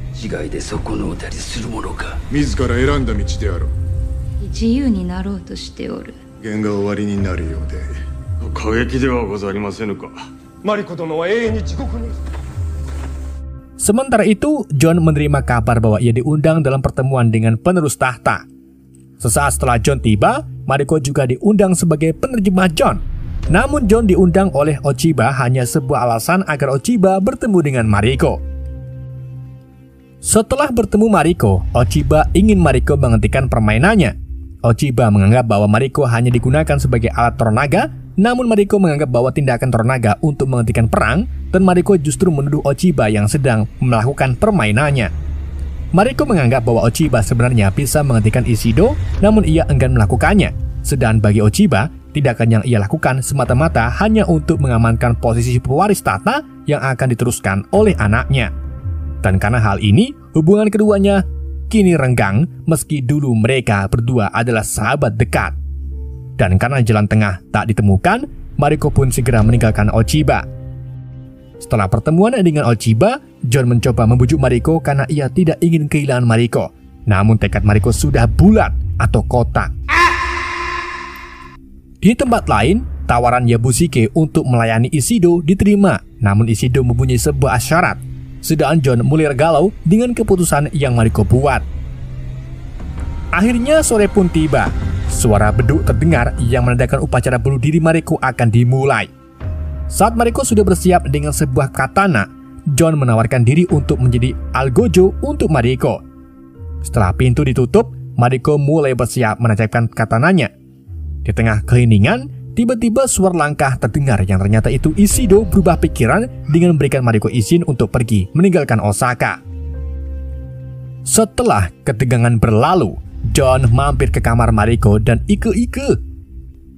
Sementara itu, John menerima kabar bahwa ia diundang dalam pertemuan dengan penerus tahta. Sesaat setelah John tiba, Mariko juga diundang sebagai penerjemah John. Namun John diundang oleh Ochiba hanya sebuah alasan agar Ochiba bertemu dengan Mariko. Setelah bertemu Mariko, Ochiba ingin Mariko menghentikan permainannya. Ochiba menganggap bahwa Mariko hanya digunakan sebagai alat Toranaga, namun Mariko menganggap bahwa tindakan Toranaga untuk menghentikan perang, dan Mariko justru menuduh Ochiba yang sedang melakukan permainannya. Mariko menganggap bahwa Ochiba sebenarnya bisa menghentikan Ishido, namun ia enggan melakukannya. Sedang bagi Ochiba, tindakan yang ia lakukan semata-mata hanya untuk mengamankan posisi pewaris tahta yang akan diteruskan oleh anaknya. Dan karena hal ini, hubungan keduanya kini renggang meski dulu mereka berdua adalah sahabat dekat. Dan karena jalan tengah tak ditemukan, Mariko pun segera meninggalkan Ochiba. Setelah pertemuan dengan Ochiba, John mencoba membujuk Mariko karena ia tidak ingin kehilangan Mariko. Namun tekad Mariko sudah bulat atau kotak. Di tempat lain, tawaran Yabushike untuk melayani Ishido diterima. Namun Ishido mempunyai sebuah syarat. Sedangkan John mulai galau dengan keputusan yang Mariko buat. Akhirnya sore pun tiba. Suara beduk terdengar yang menandakan upacara bunuh diri Mariko akan dimulai. Saat Mariko sudah bersiap dengan sebuah katana, John menawarkan diri untuk menjadi algojo untuk Mariko. Setelah pintu ditutup, Mariko mulai bersiap menancapkan katananya. Di tengah keheningan, tiba-tiba suara langkah terdengar yang ternyata itu Ishido berubah pikiran dengan memberikan Mariko izin untuk pergi meninggalkan Osaka. Setelah ketegangan berlalu, John mampir ke kamar Mariko dan Ike.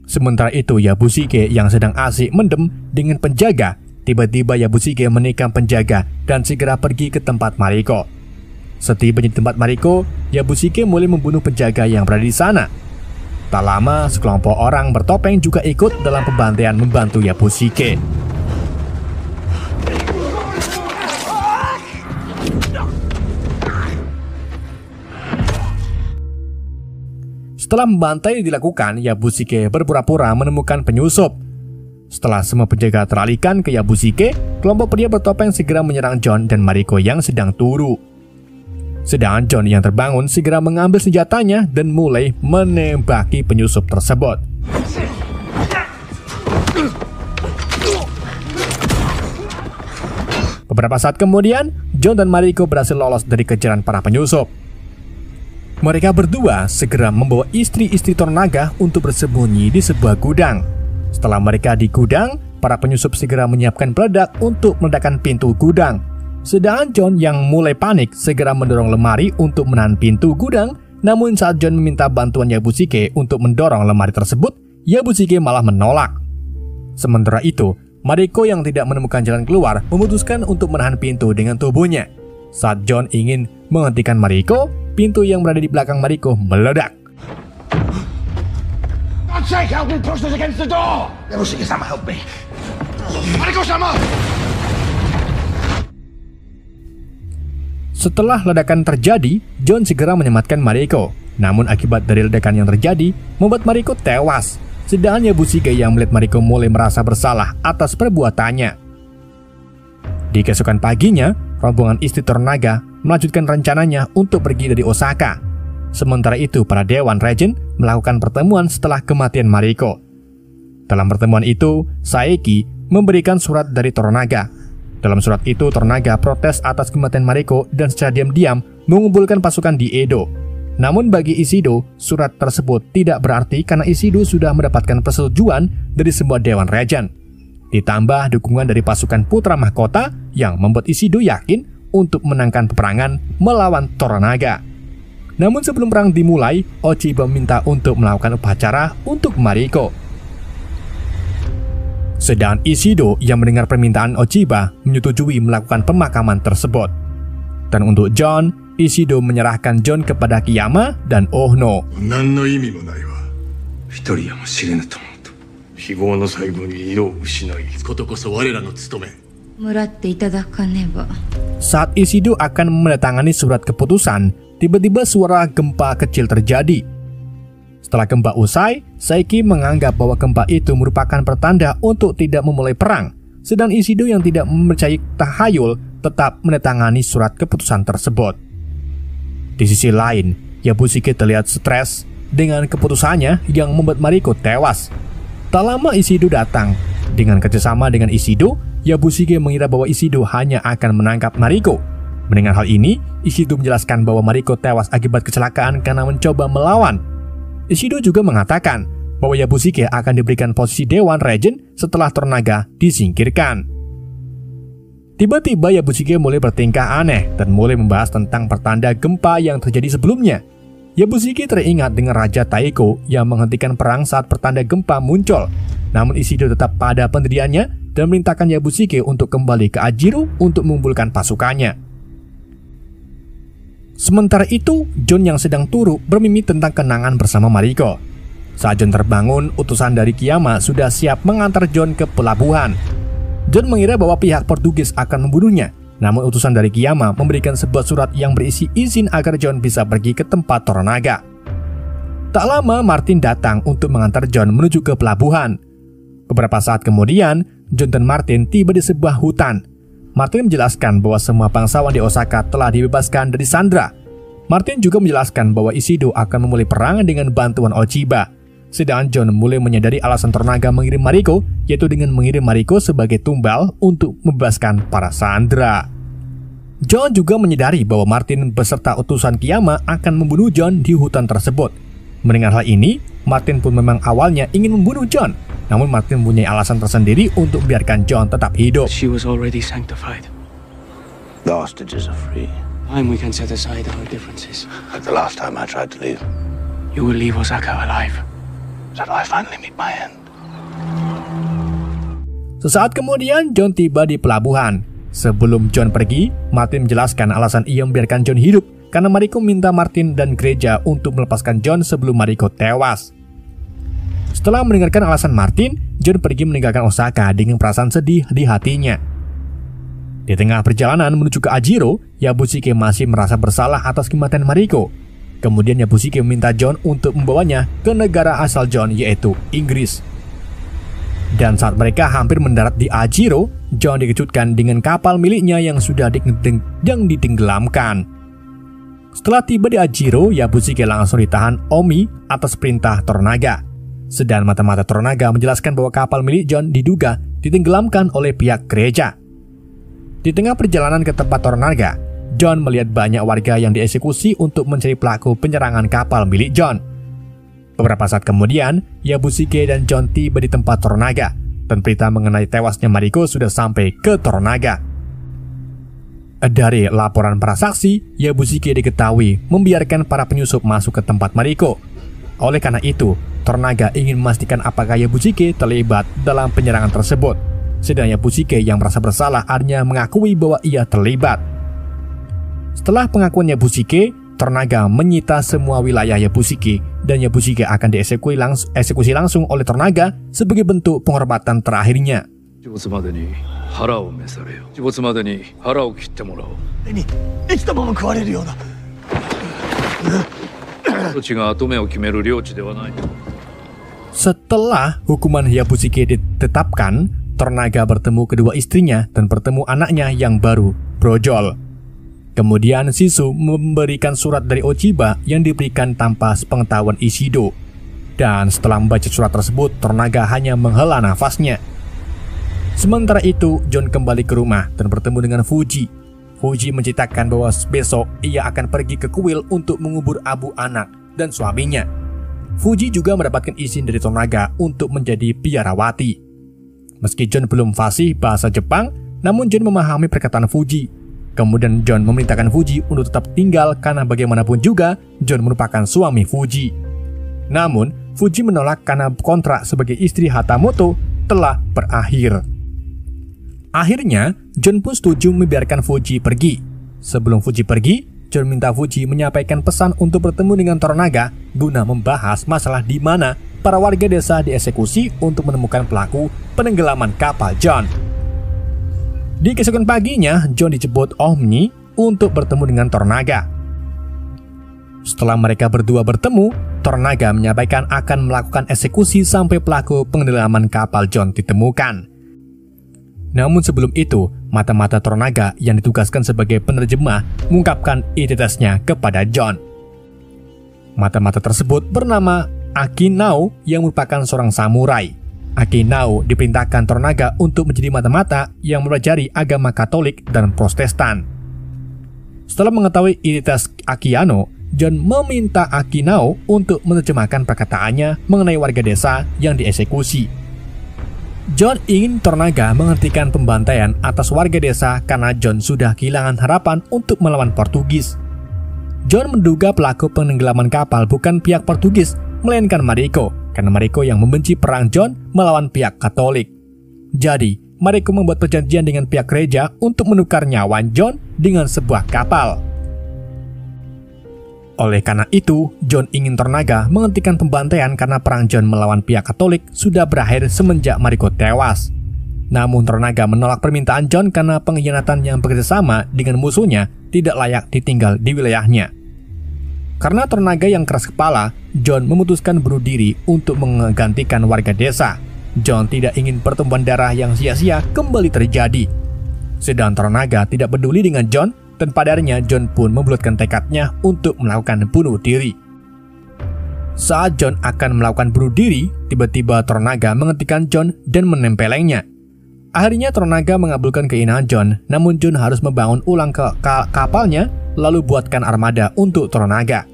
Sementara itu Yabushike yang sedang asik mendem dengan penjaga tiba-tiba Yabushige menikam penjaga dan segera pergi ke tempat Mariko. Setibanya di tempat Mariko, Yabushige mulai membunuh penjaga yang berada di sana. Tak lama, sekelompok orang bertopeng juga ikut dalam pembantaian membantu Yabushige. Setelah membantai dilakukan, Yabushige berpura-pura menemukan penyusup. Setelah semua penjaga teralihkan ke Yabushige, kelompok pria bertopeng segera menyerang John dan Mariko yang sedang turu. Sedangkan John yang terbangun segera mengambil senjatanya dan mulai menembaki penyusup tersebut. Beberapa saat kemudian, John dan Mariko berhasil lolos dari kejaran para penyusup. Mereka berdua segera membawa istri-istri Toranaga untuk bersembunyi di sebuah gudang. Setelah mereka di gudang, para penyusup segera menyiapkan peledak untuk meledakkan pintu gudang. Sedangkan John yang mulai panik segera mendorong lemari untuk menahan pintu gudang. Namun saat John meminta bantuan Yabushige untuk mendorong lemari tersebut, Yabushige malah menolak. Sementara itu, Mariko yang tidak menemukan jalan keluar memutuskan untuk menahan pintu dengan tubuhnya. Saat John ingin menghentikan Mariko, pintu yang berada di belakang Mariko meledak. Help me push this against the door! Yabushige-sama, help me! Mariko-sama! Setelah ledakan terjadi, John segera menyelamatkan Mariko. Namun akibat dari ledakan yang terjadi, membuat Mariko tewas. Sedangkan Yabushige yang melihat Mariko mulai merasa bersalah atas perbuatannya. Di keesokan paginya, rombongan istri Toranaga melanjutkan rencananya untuk pergi dari Osaka. Sementara itu, para Dewan Regent melakukan pertemuan setelah kematian Mariko. Dalam pertemuan itu, Saeki memberikan surat dari Toranaga. Dalam surat itu, Toranaga protes atas kematian Mariko dan secara diam-diam mengumpulkan pasukan di Edo. Namun bagi Ishido, surat tersebut tidak berarti karena Ishido sudah mendapatkan persetujuan dari semua Dewan Regent. Ditambah dukungan dari pasukan putra mahkota yang membuat Ishido yakin untuk menangkan peperangan melawan Toranaga. Namun sebelum perang dimulai, Ochiba meminta untuk melakukan upacara untuk Mariko. Sedangkan Ishido yang mendengar permintaan Ochiba menyetujui melakukan pemakaman tersebut. Dan untuk John, Ishido menyerahkan John kepada Kiyama dan Ohno. Saat Ishido akan menandatangani surat keputusan, tiba-tiba suara gempa kecil terjadi. Setelah gempa usai, Saeki menganggap bahwa gempa itu merupakan pertanda untuk tidak memulai perang. Sedang Ishido yang tidak mempercayai tahayul tetap menandatangani surat keputusan tersebut. Di sisi lain, Yabushige terlihat stres dengan keputusannya yang membuat Mariko tewas. Tak lama Ishido datang. Dengan kerjasama dengan Ishido, Yabushige mengira bahwa Ishido hanya akan menangkap Mariko. Mendengar hal ini, Ishido menjelaskan bahwa Mariko tewas akibat kecelakaan karena mencoba melawan. Ishido juga mengatakan bahwa Yabushige akan diberikan posisi Dewan Regent setelah Toranaga disingkirkan. Tiba-tiba Yabushige mulai bertingkah aneh dan mulai membahas tentang pertanda gempa yang terjadi sebelumnya. Yabushige teringat dengan Raja Taiko yang menghentikan perang saat pertanda gempa muncul. Namun Ishido tetap pada pendiriannya dan memerintahkan Yabushige untuk kembali ke Ajiro untuk mengumpulkan pasukannya. Sementara itu, John yang sedang turu bermimpi tentang kenangan bersama Mariko. Saat John terbangun, utusan dari Kiyama sudah siap mengantar John ke pelabuhan. John mengira bahwa pihak Portugis akan membunuhnya. Namun utusan dari Kiyama memberikan sebuah surat yang berisi izin agar John bisa pergi ke tempat Toranaga. Tak lama Martin datang untuk mengantar John menuju ke pelabuhan. Beberapa saat kemudian, John dan Martin tiba di sebuah hutan. Martin menjelaskan bahwa semua bangsawan di Osaka telah dibebaskan dari Sandra. Martin juga menjelaskan bahwa Ishido akan memulai perang dengan bantuan Ochiba. Sedangkan John mulai menyadari alasan Toranaga mengirim Mariko, yaitu dengan mengirim Mariko sebagai tumbal untuk membebaskan para sandera. John juga menyadari bahwa Martin beserta utusan Kiyama akan membunuh John di hutan tersebut. Mendengar hal ini, Martin pun memang awalnya ingin membunuh John. Namun Martin mempunyai alasan tersendiri untuk membiarkan John tetap hidup. She was already sanctified. The hostages are free. Time we can set aside our differences. Like the last time I tried to leave. You will leave Osaka alive. That I finally meet my end. Sesaat kemudian, John tiba di pelabuhan. Sebelum John pergi, Martin menjelaskan alasan ia membiarkan John hidup karena Mariko minta Martin dan gereja untuk melepaskan John sebelum Mariko tewas. Setelah mendengarkan alasan Martin, John pergi meninggalkan Osaka dengan perasaan sedih di hatinya. Di tengah perjalanan menuju ke Ajiro, Yabushike masih merasa bersalah atas kematian Mariko. Kemudian Yabushike meminta John untuk membawanya ke negara asal John, yaitu Inggris. Dan saat mereka hampir mendarat di Ajiro, John dikejutkan dengan kapal miliknya yang sudah ditenggelamkan. Setelah tiba di Ajiro, Yabushike langsung ditahan Omi atas perintah Toranaga. Sedang mata-mata Toranaga menjelaskan bahwa kapal milik John diduga ditenggelamkan oleh pihak gereja. Di tengah perjalanan ke tempat Toranaga, John melihat banyak warga yang dieksekusi untuk mencari pelaku penyerangan kapal milik John. Beberapa saat kemudian, Yabushike dan John tiba di tempat Toranaga, dan berita mengenai tewasnya Mariko sudah sampai ke Toranaga. Dari laporan para saksi, Yabushike diketahui membiarkan para penyusup masuk ke tempat Mariko. Oleh karena itu, Toranaga ingin memastikan apakah Yabushike terlibat dalam penyerangan tersebut. Sedang Yabushike yang merasa bersalah akhirnya mengakui bahwa ia terlibat. Setelah pengakuan Yabushike, Toranaga menyita semua wilayah Yabushike dan Yabushike akan dieksekusi langsung oleh Toranaga sebagai bentuk penghormatan terakhirnya. Setelah hukuman Yabushike ditetapkan, Toranaga bertemu kedua istrinya dan bertemu anaknya yang baru, Brojol. Kemudian Shizu memberikan surat dari Ochiba yang diberikan tanpa sepengetahuan Ishido. Dan setelah membaca surat tersebut, Toranaga hanya menghela nafasnya. Sementara itu, John kembali ke rumah dan bertemu dengan Fuji. Fuji menceritakan bahwa besok ia akan pergi ke kuil untuk mengubur abu anak dan suaminya. Fuji juga mendapatkan izin dari Toranaga untuk menjadi biarawati. Meski John belum fasih bahasa Jepang, namun John memahami perkataan Fuji. Kemudian John memerintahkan Fuji untuk tetap tinggal karena bagaimanapun juga John merupakan suami Fuji. Namun, Fuji menolak karena kontrak sebagai istri Hatamoto telah berakhir. Akhirnya, John pun setuju membiarkan Fuji pergi. Sebelum Fuji pergi, John minta Fuji menyampaikan pesan untuk bertemu dengan Toranaga guna membahas masalah di mana para warga desa dieksekusi untuk menemukan pelaku penenggelaman kapal John. Di keesokan paginya, John dijemput Omni untuk bertemu dengan Toranaga. Setelah mereka berdua bertemu, Toranaga menyampaikan akan melakukan eksekusi sampai pelaku penenggelaman kapal John ditemukan. Namun sebelum itu, mata-mata Toranaga yang ditugaskan sebagai penerjemah mengungkapkan identitasnya kepada John. Mata-mata tersebut bernama Akinao yang merupakan seorang samurai. Akinao diperintahkan Toranaga untuk menjadi mata-mata yang mempelajari agama Katolik dan Protestan. Setelah mengetahui identitas Akiano, John meminta Akinao untuk menerjemahkan perkataannya mengenai warga desa yang dieksekusi. John ingin Toranaga menghentikan pembantaian atas warga desa karena John sudah kehilangan harapan untuk melawan Portugis. John menduga pelaku penenggelaman kapal bukan pihak Portugis, melainkan Mariko, karena Mariko yang membenci perang John melawan pihak Katolik. Jadi, Mariko membuat perjanjian dengan pihak gereja untuk menukar nyawa John dengan sebuah kapal. Oleh karena itu, John ingin Toranaga menghentikan pembantaian karena perang John melawan pihak Katolik sudah berakhir semenjak Mariko tewas. Namun Toranaga menolak permintaan John karena pengkhianatan yang bekerjasama dengan musuhnya tidak layak ditinggal di wilayahnya. Karena Toranaga yang keras kepala, John memutuskan bunuh diri untuk menggantikan warga desa. John tidak ingin pertumpahan darah yang sia-sia kembali terjadi. Sedang Toranaga tidak peduli dengan John, dan padarnya John pun membulatkan tekadnya untuk melakukan bunuh diri. Saat John akan melakukan bunuh diri, tiba-tiba Toranaga menghentikan John dan menempelengnya. Akhirnya Toranaga mengabulkan keinginan John, namun John harus membangun ulang kapalnya lalu buatkan armada untuk Toranaga.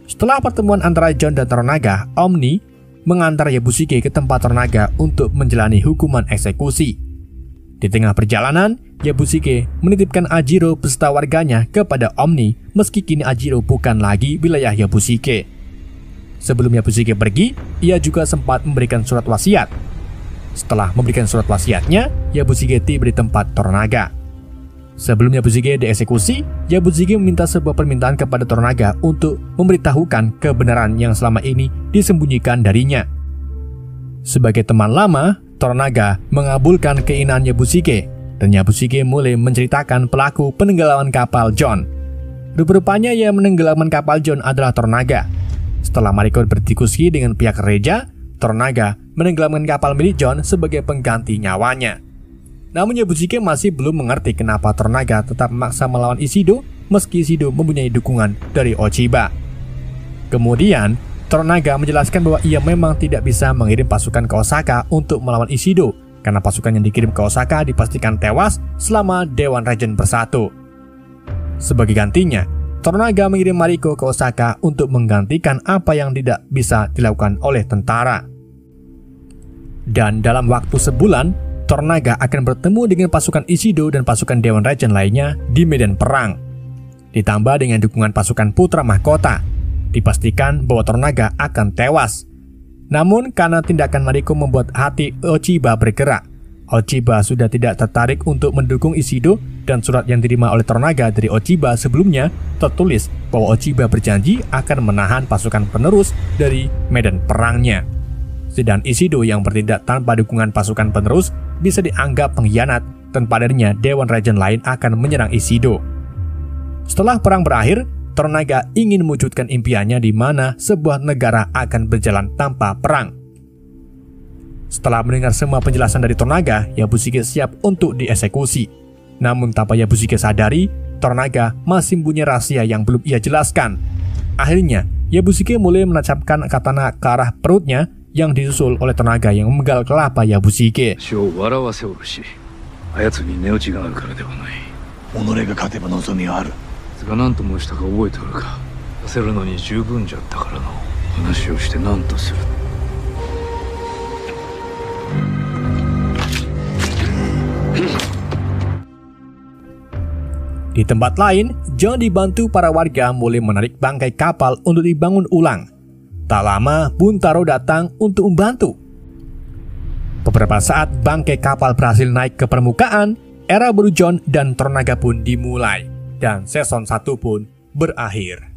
Setelah pertemuan antara John dan Toranaga, Omni mengantar Yabushike ke tempat Toranaga untuk menjalani hukuman eksekusi. Di tengah perjalanan, Yabushike menitipkan Ajiro beserta warganya kepada Omni meski kini Ajiro bukan lagi wilayah Yabushike. Sebelum Yabushike pergi, ia juga sempat memberikan surat wasiat. Setelah memberikan surat wasiatnya, Yabushige tiba di tempat Toranaga. Sebelum Yabushige dieksekusi, Yabushige meminta sebuah permintaan kepada Toranaga untuk memberitahukan kebenaran yang selama ini disembunyikan darinya. Sebagai teman lama, Toranaga mengabulkan keinginan Yabushige, dan Yabushige mulai menceritakan pelaku penenggelaman kapal John. Rupanya yang menenggelamkan kapal John adalah Toranaga. Setelah Mariko berdiskusi dengan pihak gereja, Toranaga menenggelamkan kapal milik John sebagai pengganti nyawanya. Namun Yabushige masih belum mengerti kenapa Toranaga tetap memaksa melawan Ishido meski Ishido mempunyai dukungan dari Ochiba. Kemudian, Toranaga menjelaskan bahwa ia memang tidak bisa mengirim pasukan ke Osaka untuk melawan Ishido karena pasukan yang dikirim ke Osaka dipastikan tewas selama Dewan Raiden bersatu. Sebagai gantinya, Toranaga mengirim Mariko ke Osaka untuk menggantikan apa yang tidak bisa dilakukan oleh tentara. Dan dalam waktu sebulan, Toranaga akan bertemu dengan pasukan Ishido dan pasukan Dewan Raiden lainnya di medan perang. Ditambah dengan dukungan pasukan Putra Mahkota, dipastikan bahwa Toranaga akan tewas. Namun karena tindakan Mariko membuat hati Ochiba bergerak, Ochiba sudah tidak tertarik untuk mendukung Ishido, dan surat yang diterima oleh Toranaga dari Ochiba sebelumnya tertulis bahwa Ochiba berjanji akan menahan pasukan penerus dari medan perangnya. Sedang Ishido yang bertindak tanpa dukungan pasukan penerus bisa dianggap pengkhianat, dan padanya Dewan Raiden lain akan menyerang Ishido. Setelah perang berakhir, Toranaga ingin mewujudkan impiannya di mana sebuah negara akan berjalan tanpa perang. Setelah mendengar semua penjelasan dari Toranaga, Yabushige siap untuk dieksekusi. Namun tanpa Yabushige sadari, Toranaga masih punya rahasia yang belum ia jelaskan. Akhirnya, Yabushige mulai menancapkan katana ke arah perutnya yang disusul oleh Toranaga yang memenggal kelapa Yabushige. Di tempat lain, John dibantu para warga mulai menarik bangkai kapal untuk dibangun ulang. Tak lama, Buntaro datang untuk membantu. Beberapa saat bangkai kapal berhasil naik ke permukaan, era baru John dan Toranaga pun dimulai, dan season 1 pun berakhir.